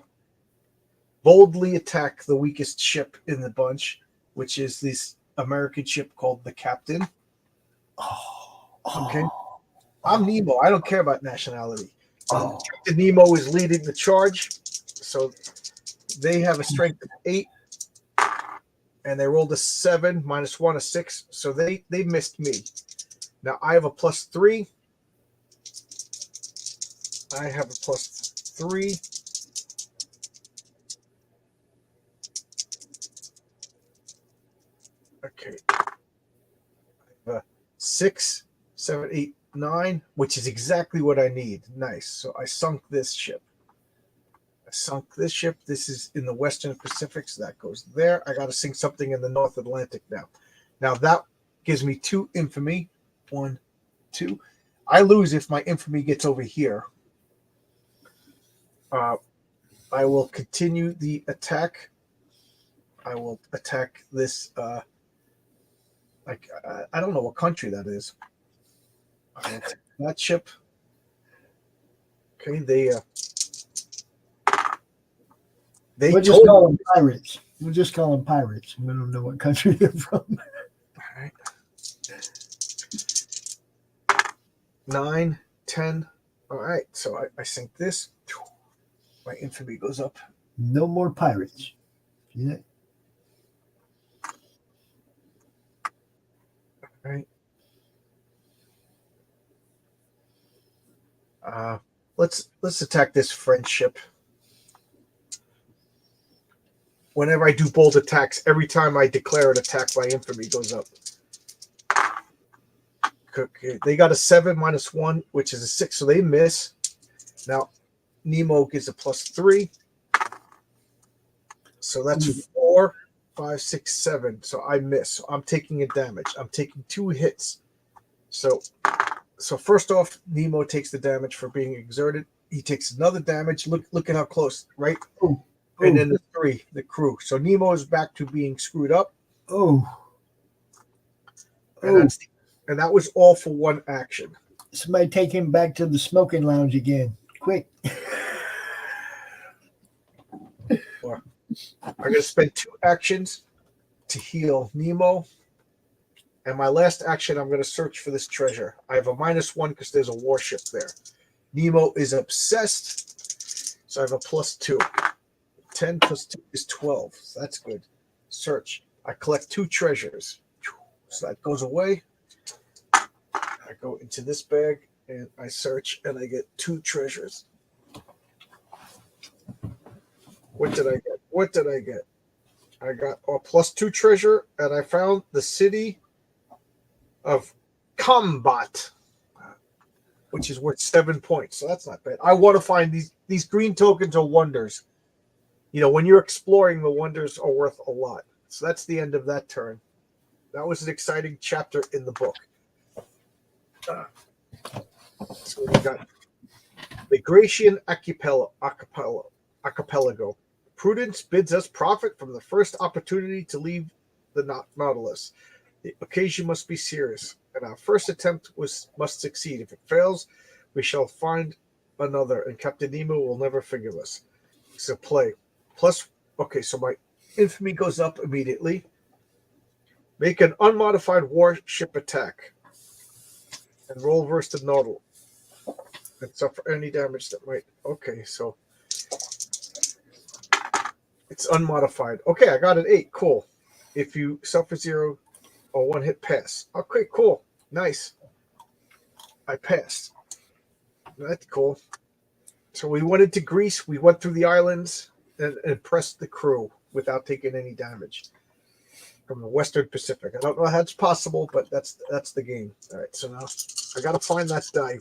boldly attack the weakest ship in the bunch, which is this American ship called the Captain. Okay. I'm Nemo. I don't care about nationality. Captain Nemo is leading the charge. So they have a strength of 8. And they rolled a 7, -1, a 6. So they missed me. Now I have a +3. I have a +3. Okay. I have a 6, 7, 8, 9, which is exactly what I need. Nice. So I sunk this ship. This is in the Western Pacific, so that goes there. I got to sink something in the North Atlantic now. Now that gives me 2 infamy. 1, 2. I lose if my infamy gets over here. I will continue the attack. I will attack this. I don't know what country that is. I will attack that ship. Okay,
We'll just call them pirates. We don't know what country they're from.
All right. 9, 10. All right. So I sink this. My infamy goes up.
No more pirates. See that?
All right. Let's attack this French ship. Whenever I do bold attacks, every time I declare an attack, my infamy goes up. Okay, they got a 7 -1, which is a 6, so they miss. Now, Nemo gets a +3. So that's 4, 5, 6, 7. So I miss. So I'm taking a damage. I'm taking 2 hits. So first off, Nemo takes the damage for being exerted. he takes another damage. Look at how close, right?
Ooh.
And then the 3, the crew. So Nemo is back to being screwed up.
Oh.
And that was all for one action.
Somebody take him back to the smoking lounge again. Quick.
I'm going to spend 2 actions to heal Nemo. And my last action, I'm going to search for this treasure. I have a -1 because there's a warship there. Nemo is obsessed. So I have a +2. 10 + 2 is 12. So that's good. Search. I collect 2 treasures. So that goes away. I go into this bag and I search and I get 2 treasures. What did I get? What did I get? I got a +2 treasure, and I found the city of Combat, which is worth 7 points. So that's not bad. I want to find these green tokens are wonders. You know, when you're exploring, the wonders are worth a lot. So that's the end of that turn. That was an exciting chapter in the book. So we got the Gratian Archipelago. Prudence bids us profit from the first opportunity to leave the Nautilus. The occasion must be serious, and our first attempt must succeed. If it fails, we shall find another, and Captain Nemo will never forgive us. So play. Okay, so my infamy goes up immediately. Make an unmodified warship attack. And roll versus the Nautilus. And suffer any damage that might... Okay, so... It's unmodified. Okay, I got an 8. Cool. If you suffer 0 or 1 hit, pass. Okay, cool. Nice. I passed. That's cool. So we went into Greece. We went through the islands and impressed the crew without taking any damage from the Western Pacific. I don't know how it's possible, but that's the game. All right, so now I got to find that die.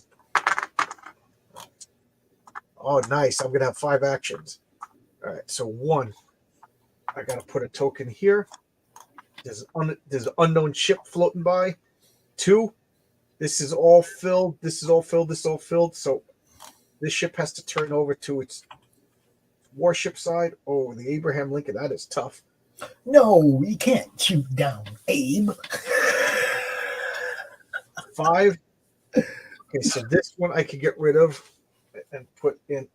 Oh, nice. I'm going to have 5 actions. All right, so 1. I got to put a token here. There's an unknown ship floating by. 2. This is all filled. This is all filled. This is all filled. So this ship has to turn over to its warship side. Oh, the Abraham Lincoln. That is tough.
No, you can't shoot down Abe.
5. Okay, so this one I could get rid of and put in,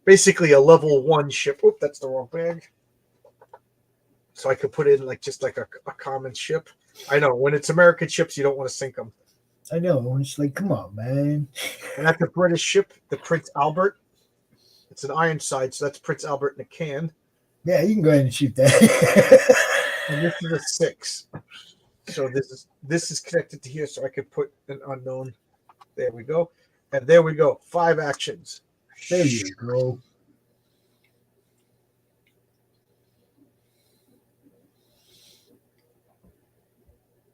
basically a level 1 ship. Oop, that's the wrong bag. So I could put in just like a common ship. I know when it's American ships, you don't want to sink them.
I know. It's like, come on, man.
And that's a British ship, the Prince Albert. It's an Ironside, so that's Prince Albert in a can.
Yeah, you can go ahead and shoot that.
And this is a 6. So this is connected to here, so I could put an unknown. There we go. And there we go. 5 actions.
There you go.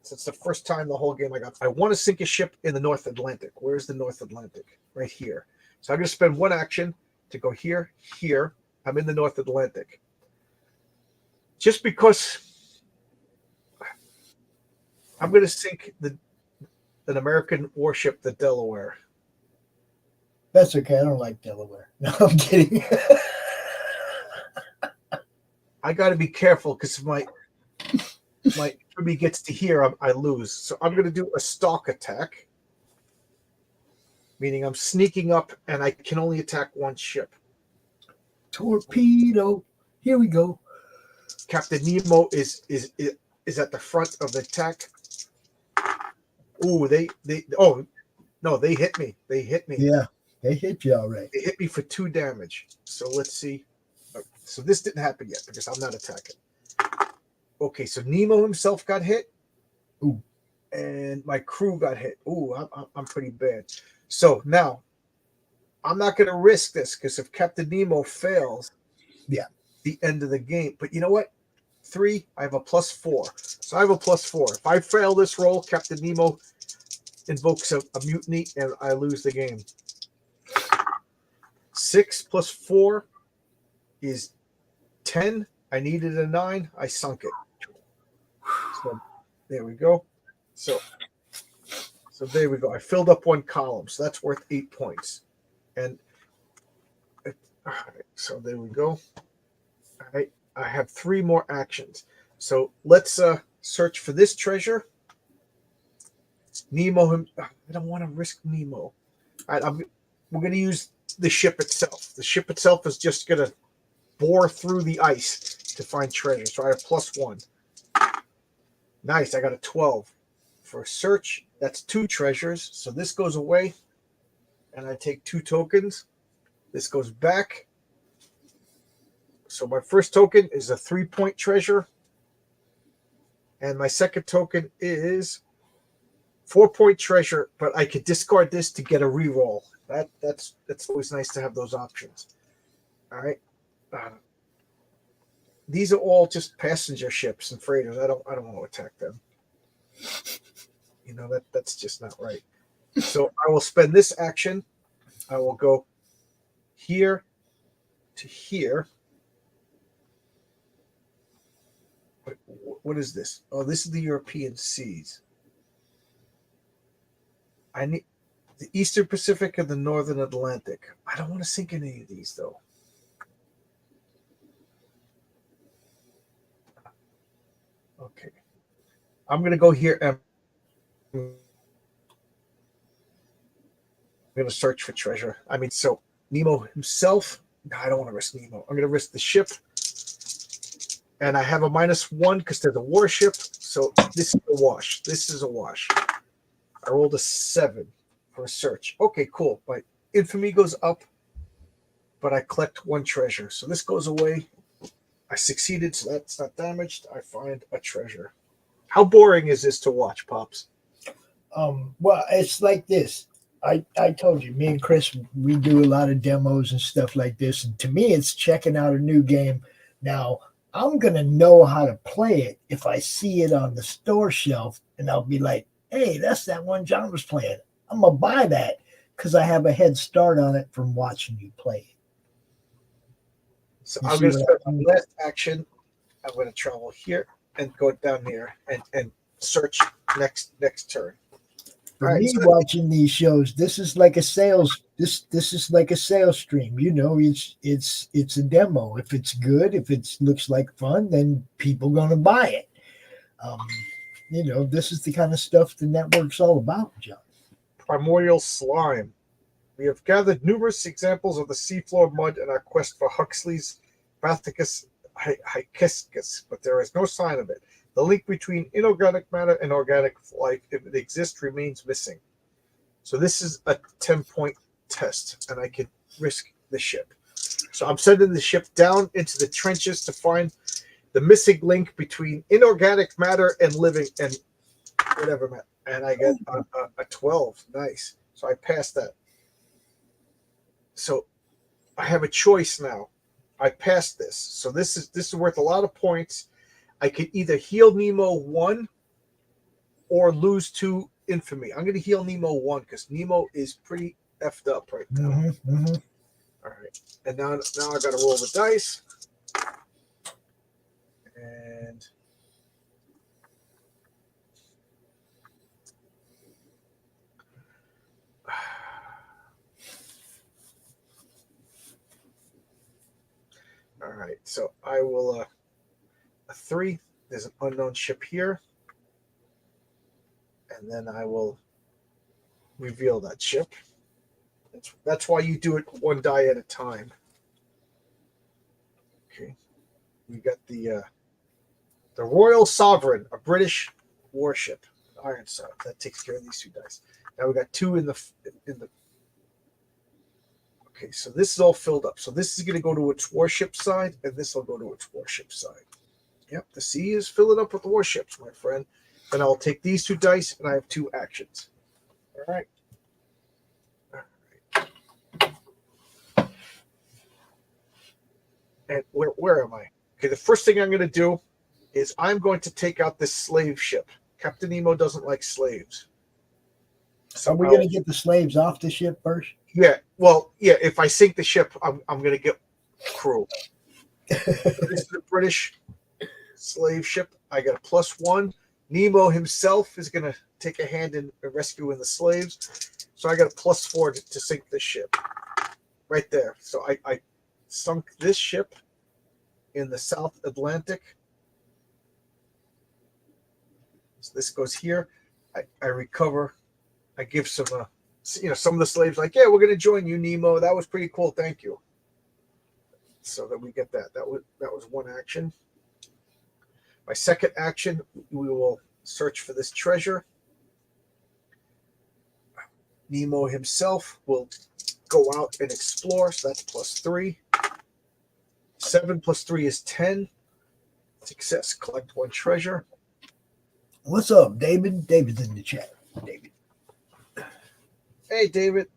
So it's the first time the whole game I want to sink a ship in the North Atlantic. Where's the North Atlantic? Right here. So I'm going to spend 1 action to go here. I'm in the North Atlantic. Just because I'm going to sink an American warship, the Delaware.
That's okay. I don't like Delaware. No, I'm kidding.
I got to be careful because if my enemy gets to here, I lose. So I'm going to do a stalk attack, meaning I'm sneaking up and I can only attack 1 ship.
Torpedo. Here we go.
Captain Nemo is at the front of the attack. Ooh, they hit me. They hit me.
Yeah, they hit you all right.
They hit me for 2 damage. So let's see. So this didn't happen yet because I'm not attacking. Okay, so Nemo himself got hit.
Ooh.
And my crew got hit. Ooh, I'm pretty bad. So now I'm not going to risk this because if Captain Nemo fails, the end of the game. But you know what? 3, I have a +4. So I have a +4. If I fail this roll, Captain Nemo invokes a mutiny and I lose the game. 6 + 4 is 10. I needed a 9. I sunk it. So there we go. So So there we go. I filled up one column, so that's worth 8 points. And all right, so there we go. All right, I have 3 more actions. So let's search for this treasure. Nemo. I don't want to risk Nemo. All right, we're going to use the ship itself. The ship itself is just going to bore through the ice to find treasure. So I have +1. Nice. I got a 12. For search, that's 2 treasures. So this goes away, and I take 2 tokens. This goes back. So my first token is a 3-point treasure, and my second token is 4-point treasure. But I could discard this to get a reroll. That's always nice to have those options. All right. These are all just passenger ships and freighters. I don't want to attack them. You know, that's just not right. So I will spend this action. I will go here to here. Wait, what is this? Oh, this is the European seas. I need the Eastern Pacific and the Northern Atlantic. I don't want to sink any of these, though. Okay. I'm going to go here and I'm going to search for treasure. I mean, so Nemo himself. No, I don't want to risk Nemo. I'm going to risk the ship. And I have a -1 because there's a warship. So this is a wash. This is a wash. I rolled a 7 for a search. Okay, cool. My infamy goes up, but I collect 1 treasure. So this goes away. I succeeded, so that's not damaged. I find a treasure. How boring is this to watch, Pops?
Well, it's like this. I told you, me and Chris, we do a lot of demos and stuff like this. And to me, it's checking out a new game. Now, I'm going to know how to play it if I see it on the store shelf. And I'll be like, hey, that's that one John was playing. I'm going to buy that because I have a head start on it from watching you play it.
So I'm going to start my last action. I'm going to travel here and go down here and search next turn.
For me, watching these shows, this is like a sales. This is like a sales stream. You know, it's a demo. If it's good, if it looks like fun, then people gonna buy it. You know, this is the kind of stuff the network's all about, John.
Primordial slime. We have gathered numerous examples of the seafloor mud in our quest for Huxley's Bathicus hyciscus, but there is no sign of it. The link between inorganic matter and organic life, if it exists, remains missing. So this is a 10-point test, and I can risk the ship. So I'm sending the ship down into the trenches to find the missing link between inorganic matter and living and whatever matter. And I get a 12. Nice. So I passed that. So I have a choice now. I passed this. So this is worth a lot of points. I could either heal Nemo 1 or lose 2 infamy. I'm going to heal Nemo 1 because Nemo is pretty effed up right now. All right. And now I got to roll the dice. And all right. So I will... a 3. There's an unknown ship here. And then I will reveal that ship. That's why you do it 1 die at a time. Okay. We got the Royal Sovereign, a British warship, Ironside. That takes care of these 2 dice. Now we got 2 in the. Okay, so this is all filled up. So this is going to go to its warship side, and this will go to its warship side. Yep, the sea is filling up with warships, my friend. Then I'll take these 2 dice, and I have 2 actions. All right. And where am I? Okay, the first thing I'm going to do is I'm going to take out this slave ship. Captain Nemo doesn't like slaves.
So are we going to get the slaves off the ship first?
Yeah. Well, yeah. If I sink the ship, I'm going to get crew. This is a British slave ship. I got a +1. Nemo himself is going to take a hand in rescuing the slaves. So I got a +4 to sink this ship. Right there. So I sunk this ship in the South Atlantic. So this goes here. I recover. I give some, some of the slaves like, yeah, we're going to join you, Nemo. That was pretty cool. Thank you. So that we get that. That was one action. My second action, we will search for this treasure. Nemo himself will go out and explore. So that's +3. 7 + 3 is 10. Success. Collect 1 treasure.
What's up, David? David's in the chat. David.
Hey, David.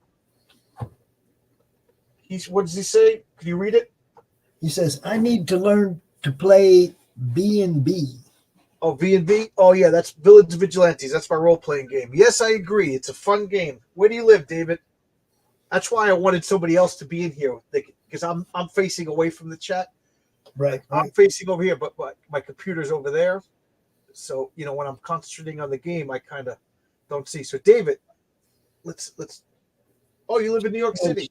What does he say? Can you read it?
He says, I need to learn to play B&B.
Oh, V&V? Oh, yeah, that's Village Vigilantes. That's my role-playing game. Yes, I agree. It's a fun game. Where do you live, David? That's why I wanted somebody else to be in here, because I'm facing away from the chat.
Right.
I'm facing over here, but my computer's over there. So, when I'm concentrating on the game, I kind of don't see. So, David, let's. Oh, you live in New York City.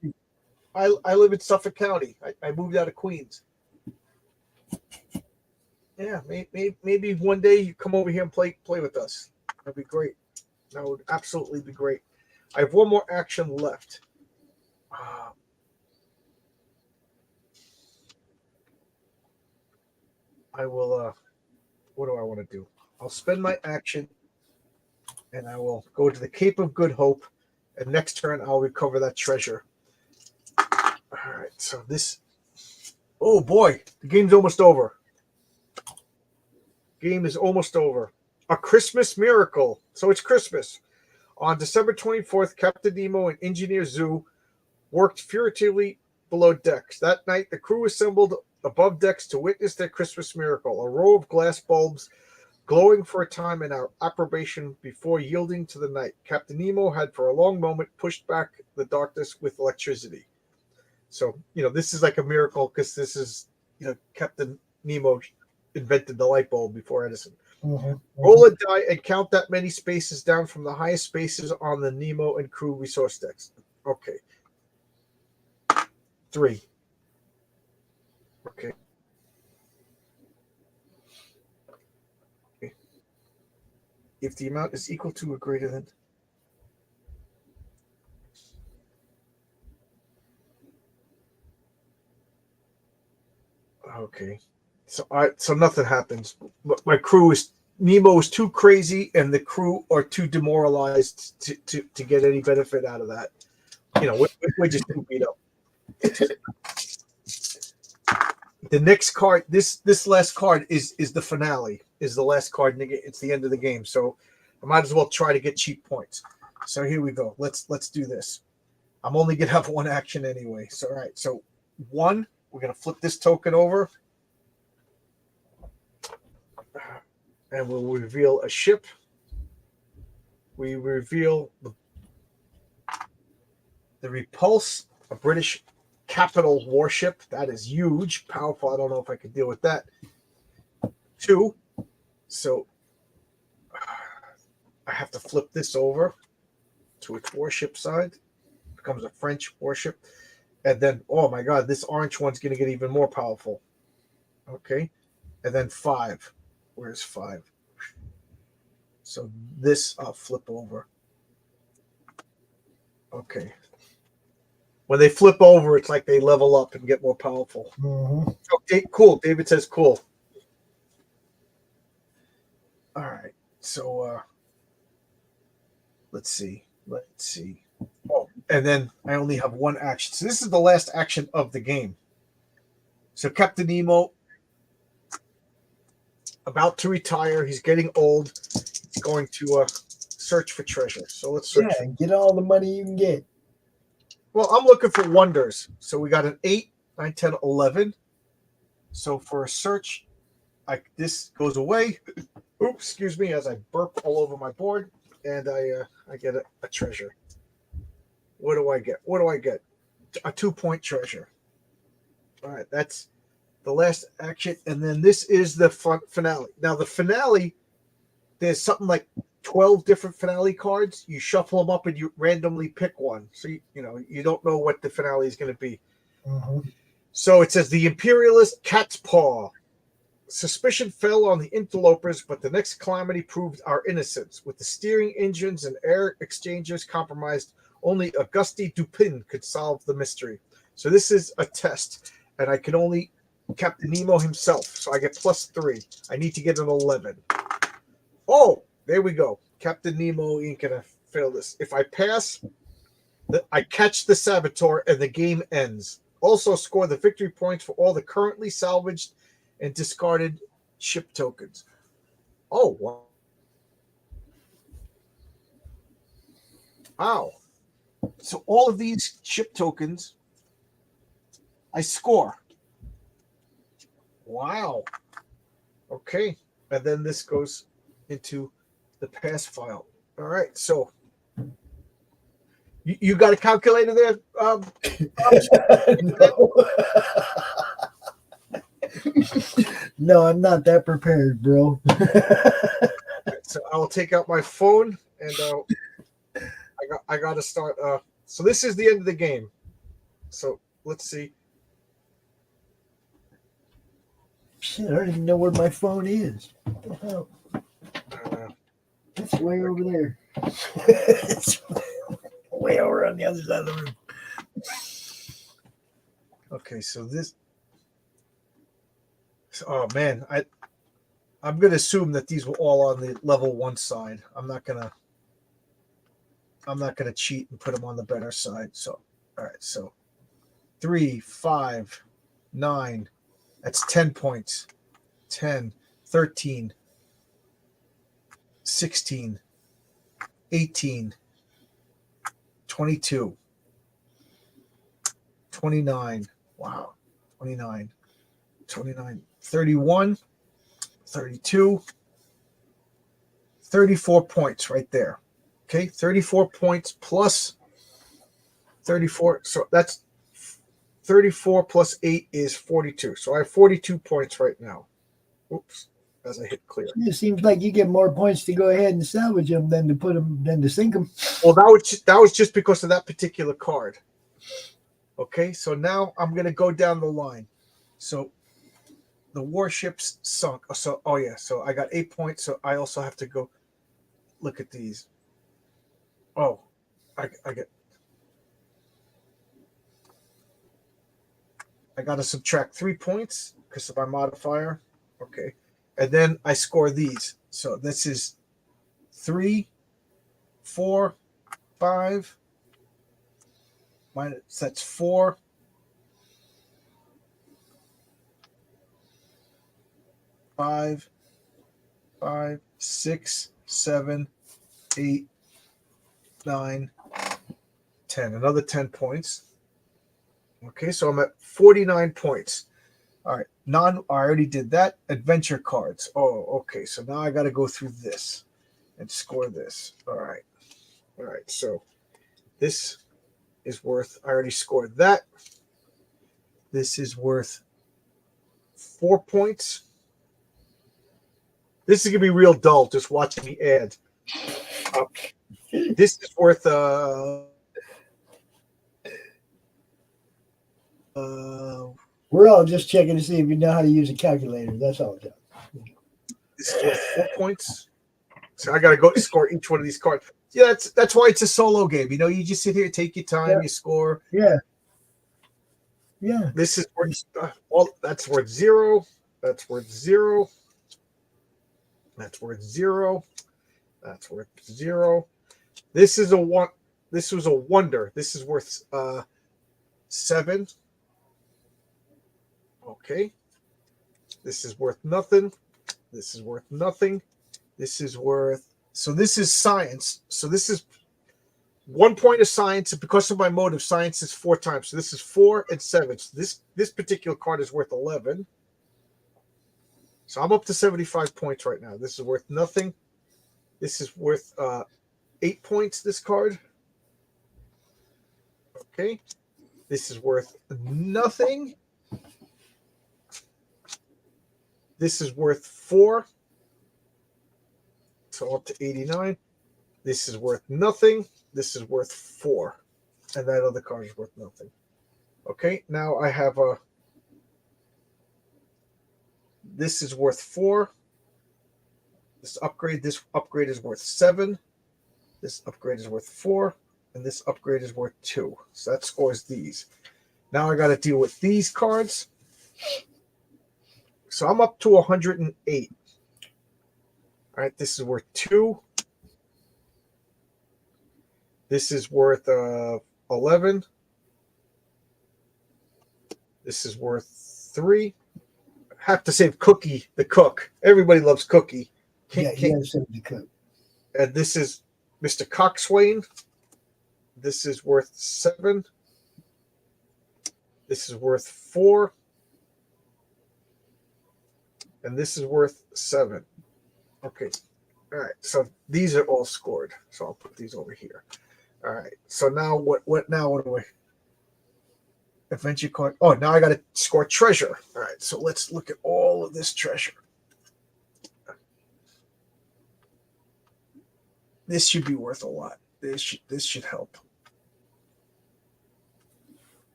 I live in Suffolk County. I moved out of Queens. Yeah, maybe one day you come over here and play with us. That'd be great. That would absolutely be great. I have one more action left. I will. What do I want to do? I'll spend my action, and I will go to the Cape of Good Hope, and next turn I'll recover that treasure. All right. So this. Oh boy, the game's almost over. Game is almost over. A Christmas miracle. So it's Christmas. On December 24th, Captain Nemo and Engineer Zoo worked furtively below decks. That night, the crew assembled above decks to witness their Christmas miracle. A row of glass bulbs glowing for a time in our approbation before yielding to the night. Captain Nemo had for a long moment pushed back the darkness with electricity. So, this is like a miracle because this is, Captain Nemo invented the light bulb before Edison. Roll a die and count that many spaces down from the highest spaces on the Nemo and crew resource decks. Okay. 3. Okay. If the amount is equal to or greater than. Okay. So nothing happens. But my crew is Nemo is too crazy, and the crew are too demoralized to get any benefit out of that. We're just too beat up. The next card, this last card is the finale. Is the last card. It's the end of the game. So I might as well try to get cheap points. So here we go. Let's do this. I'm only gonna have one action anyway. So all right. So 1, we're gonna flip this token over. And we'll reveal a ship. We reveal the Repulse, a British capital warship. That is huge, powerful. I don't know if I could deal with that. 2. So I have to flip this over to its warship side. It becomes a French warship. And then, oh my God, this orange one's going to get even more powerful. Okay. And then 5. Where's 5? So this I'll flip over. Okay. When they flip over, it's like they level up and get more powerful. Okay, cool. David says cool. All right. So let's see. Oh, and then I only have one action. So this is the last action of the game. So Captain Nemo, about to retire. He's getting old. He's going to search for treasure. So let's search.
Yeah, get all the money you can get.
Well, I'm looking for wonders. So we got an 8, 9, 10, 11. So for a search, this goes away. Oops, excuse me, as I burp all over my board, and I get a treasure. What do I get? A 2-point treasure. All right, that's the last action, and then this is the finale. Now the finale there's something like 12 different finale cards. You shuffle them up and you randomly pick one. So, you don't know what the finale is going to be.
Mhm.
So it says the Imperialist Cat's Paw. Suspicion fell on the interlopers, but the next calamity proved our innocence. With the steering engines and air exchangers compromised, only Auguste Dupin could solve the mystery. So this is a test, and I can only Captain Nemo himself. So I get +3. I need to get an 11. Oh, there we go. Captain Nemo ain't gonna fail this. If I pass, I catch the saboteur, and the game ends. Also score the victory points for all the currently salvaged and discarded ship tokens. Oh, wow. So all of these ship tokens, I score. Wow. Okay. And then this goes into the pass file. All right. So you got a calculator there?
No. No, I'm not that prepared, bro.
So I will take out my phone and I got to start. So this is the end of the game. So let's see.
Shit, I don't even know where my phone is.
Uh,
It's way over there. It's way over on the other side of the room.
okay, so this. Oh man, I'm gonna assume that these were all on the level 1 side. I'm not gonna cheat and put them on the better side. So all right, so 3, 5, 9. That's 10 points. 10, 13, 16, 18, 22, 29. Wow. 29, 31, 32, 34 points right there. Okay, 34 points plus 34. So that's 34 plus 8 is 42. So I have 42 points right now. Oops, as I hit clear.
It seems like you get more points to go ahead and salvage them than to sink them.
Well, that was just because of that particular card. Okay, so now I'm gonna go down the line. So the warships sunk. So so I got 8 points. So I also have to go look at these. Oh, I got to subtract 3 points because of my modifier. Okay, and then I score these. So this is 3, 4, 5. Minus that's 4. 5, 5, 6, 7, 8, 9, 10. Another 10 points. Okay, so I'm at 49 points. All right, I already did that. Adventure cards. Oh, okay. So now I got to go through this and score this. All right. So this is worth. I already scored that. This is worth 4 points. This is gonna be real dull just watching me add. This is worth
We're all just checking to see if you know how to use a calculator. That's all, John.
this is worth 4 points. So I gotta go score each one of these cards. Yeah, that's why it's a solo game. You just sit here, take your time, you score.
Yeah.
This is worth that's worth 0. That's worth 0. That's worth 0. That's worth 0. This is a one. This was a wonder. This is worth 7. Okay. This is worth nothing. This is worth nothing. This is worth. So this is science. So this is 1 point of science, and because of my motive, science is 4 times. So this is 4 and 7. So this particular card is worth 11. So I'm up to 75 points right now. This is worth nothing. This is worth 8 points. This card. Okay. This is worth nothing. This is worth 4. So up to 89. This is worth nothing. This is worth 4. And that other card is worth nothing. Okay, now I have a... This is worth 4. This upgrade is worth 7. This upgrade is worth 4. And this upgrade is worth 2. So that scores these. Now I got to deal with these cards. So I'm up to 108. All right, this is worth 2. This is worth 11. This is worth 3. Have to save Cookie, the cook. Everybody loves Cookie.
Can't save the cook.
And this is Mr. Coxswain. This is worth 7. This is worth 4. And this is worth 7. Okay. All right. So these are all scored. So I'll put these over here. All right. So now what do I? Adventure card. Oh, now I got to score treasure. All right. So let's look at all of this treasure. This should be worth a lot. This should help.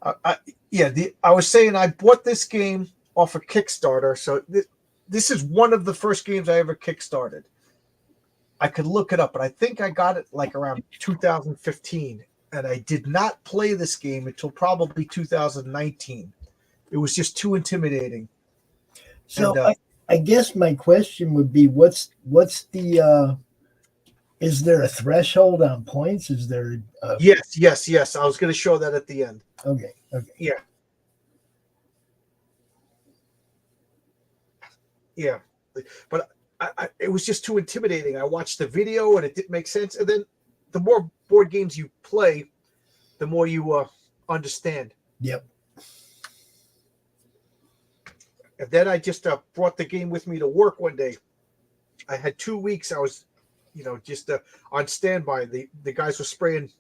I was saying I bought this game off a Kickstarter. So this is one of the first games I ever kickstarted. I could look it up, but I think I got it like around 2015. And I did not play this game until probably 2019. It was just too intimidating.
So and, I guess my question would be, what's the is there a threshold on points? Is there
Yes. I was going to show that at the end.
Okay.
Yeah. But it was just too intimidating. I watched the video and it didn't make sense. And then the more board games you play, the more you understand.
Yep.
And then I just brought the game with me to work one day. I had 2 weeks. I was, just on standby. The guys were spraying,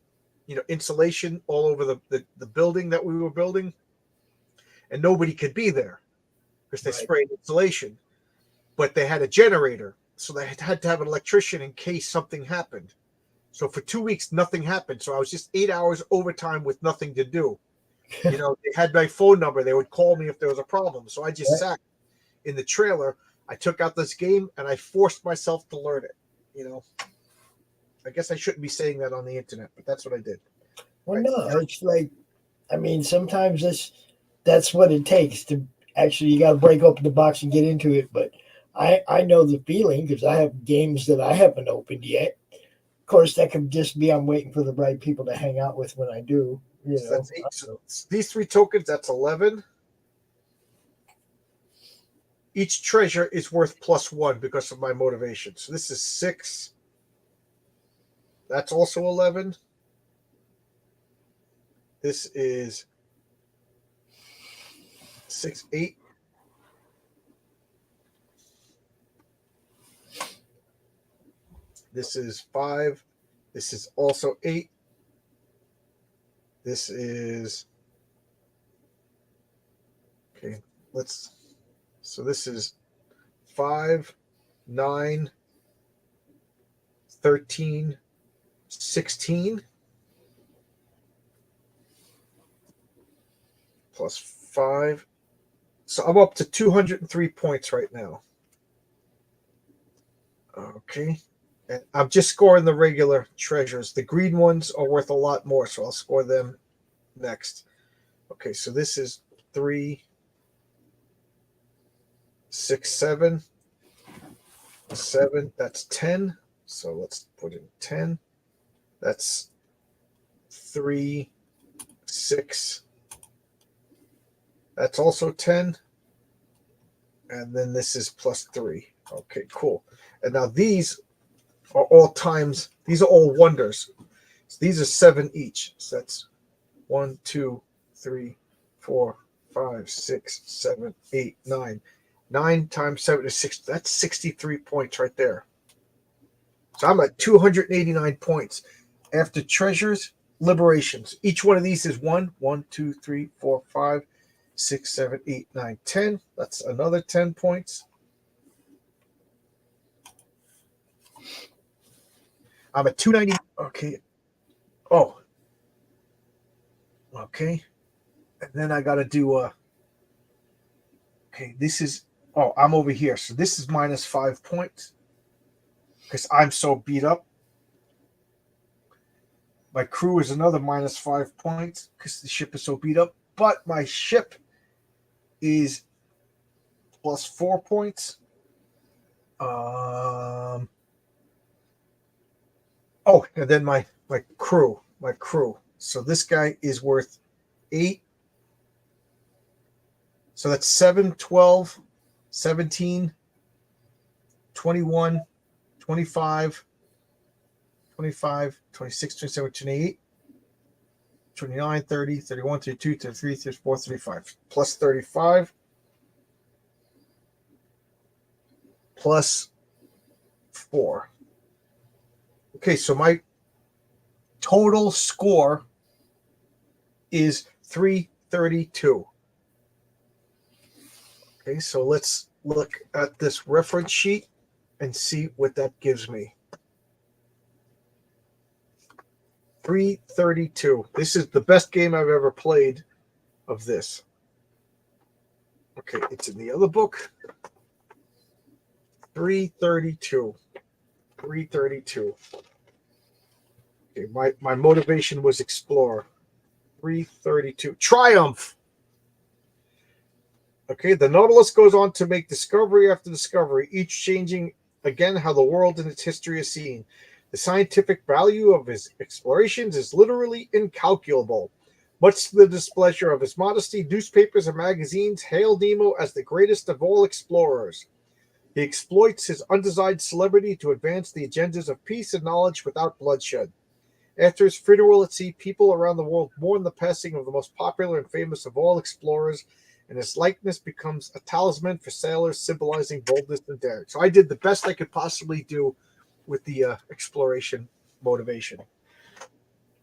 insulation all over the building that we were building. And nobody could be there because they sprayed insulation. But they had a generator. So they had to have an electrician in case something happened. So for 2 weeks, nothing happened. So I was just 8 hours overtime with nothing to do. They had my phone number. They would call me if there was a problem. So I just sat in the trailer. I took out this game and I forced myself to learn it. I guess I shouldn't be saying that on the internet, but that's what I did.
Well, no, it's like, sometimes that's what it takes to actually, you got to break open the box and get into it. But I know the feeling because I have games that I haven't opened yet. Of course, that could just be I'm waiting for the right people to hang out with when I do.
So that's 8. So these 3 tokens, that's 11. Each treasure is worth +1 because of my motivation. So this is 6. That's also 11. This is 6, 8. This is 5. This is also 8. This is okay. So this is 5, 9, 13, 16 plus 5. So I'm up to 203 points right now. Okay. And I'm just scoring the regular treasures. The green ones are worth a lot more, so I'll score them next. Okay, so this is 3, 6, 7. 7, that's 10. So let's put in 10. That's 3, 6. That's also 10. And then this is +3. Okay, cool. And now these are all times, these are all wonders. So these are 7 each. So that's 1, 2, 3, 4, 5, 6, 7, 8, 9. 9 times 7 is 6. That's 63 points right there. So I'm at 289 points. After treasures, liberations. Each one of these is 1, 1, 2, 3, 4, 5, 6, 7, 8, 9, 10. That's another 10 points. I'm at 290. Okay. Oh. Okay. And then I got to do okay, this is I'm over here. So this is minus 5 points because I'm so beat up. My crew is another minus 5 points because the ship is so beat up. But my ship is plus 4 points. And then my crew. So this guy is worth 8. So that's 7, 12, 17, 21, 25, 26, 27, 28, 29, 30, 31, 32, 33, 34, 35. Plus 35. Plus 4. Okay, so my total score is 332. Okay, so let's look at this reference sheet and see what that gives me. 332. This is the best game I've ever played of this. Okay, it's in the other book. 332. 332. Okay, my motivation was explore. 332. Triumph. Okay, the Nautilus goes on to make discovery after discovery, each changing again how the world and its history is seen. The scientific value of his explorations is literally incalculable. Much to the displeasure of his modesty, newspapers and magazines hail Nemo as the greatest of all explorers. He exploits his undesired celebrity to advance the agendas of peace and knowledge without bloodshed. After his funeral at sea, people around the world mourn the passing of the most popular and famous of all explorers, and his likeness becomes a talisman for sailors, symbolizing boldness and daring. So I did the best I could possibly do with the exploration motivation.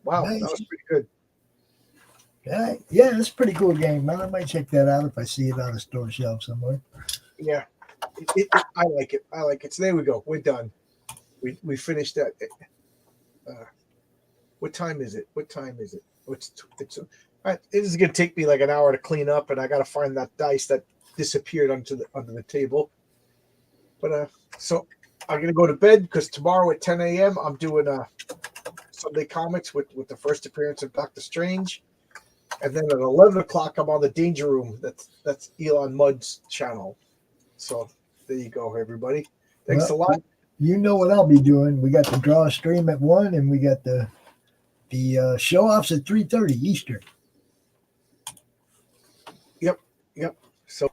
Wow,
Nice.
that was pretty good.
Yeah, it's a pretty cool game, man. I might check that out if I see it on a store shelf somewhere.
Yeah, I like it. I like it. So there we go. We're done. We finished that. What time is it? It's it is going to take me like an hour to clean up, and I got to find that dice that disappeared under the table. But so I'm going to go to bed because tomorrow at 10 a.m. I'm doing Sunday Comics with the first appearance of Doctor Strange, and then at 11 o'clock I'm on the Danger Room. That's Elon Mudd's channel. So there you go, everybody. Thanks a lot.
You know what I'll be doing. We got the draw stream at 1, and we got the show offs at 3:30 Eastern.
Yep. So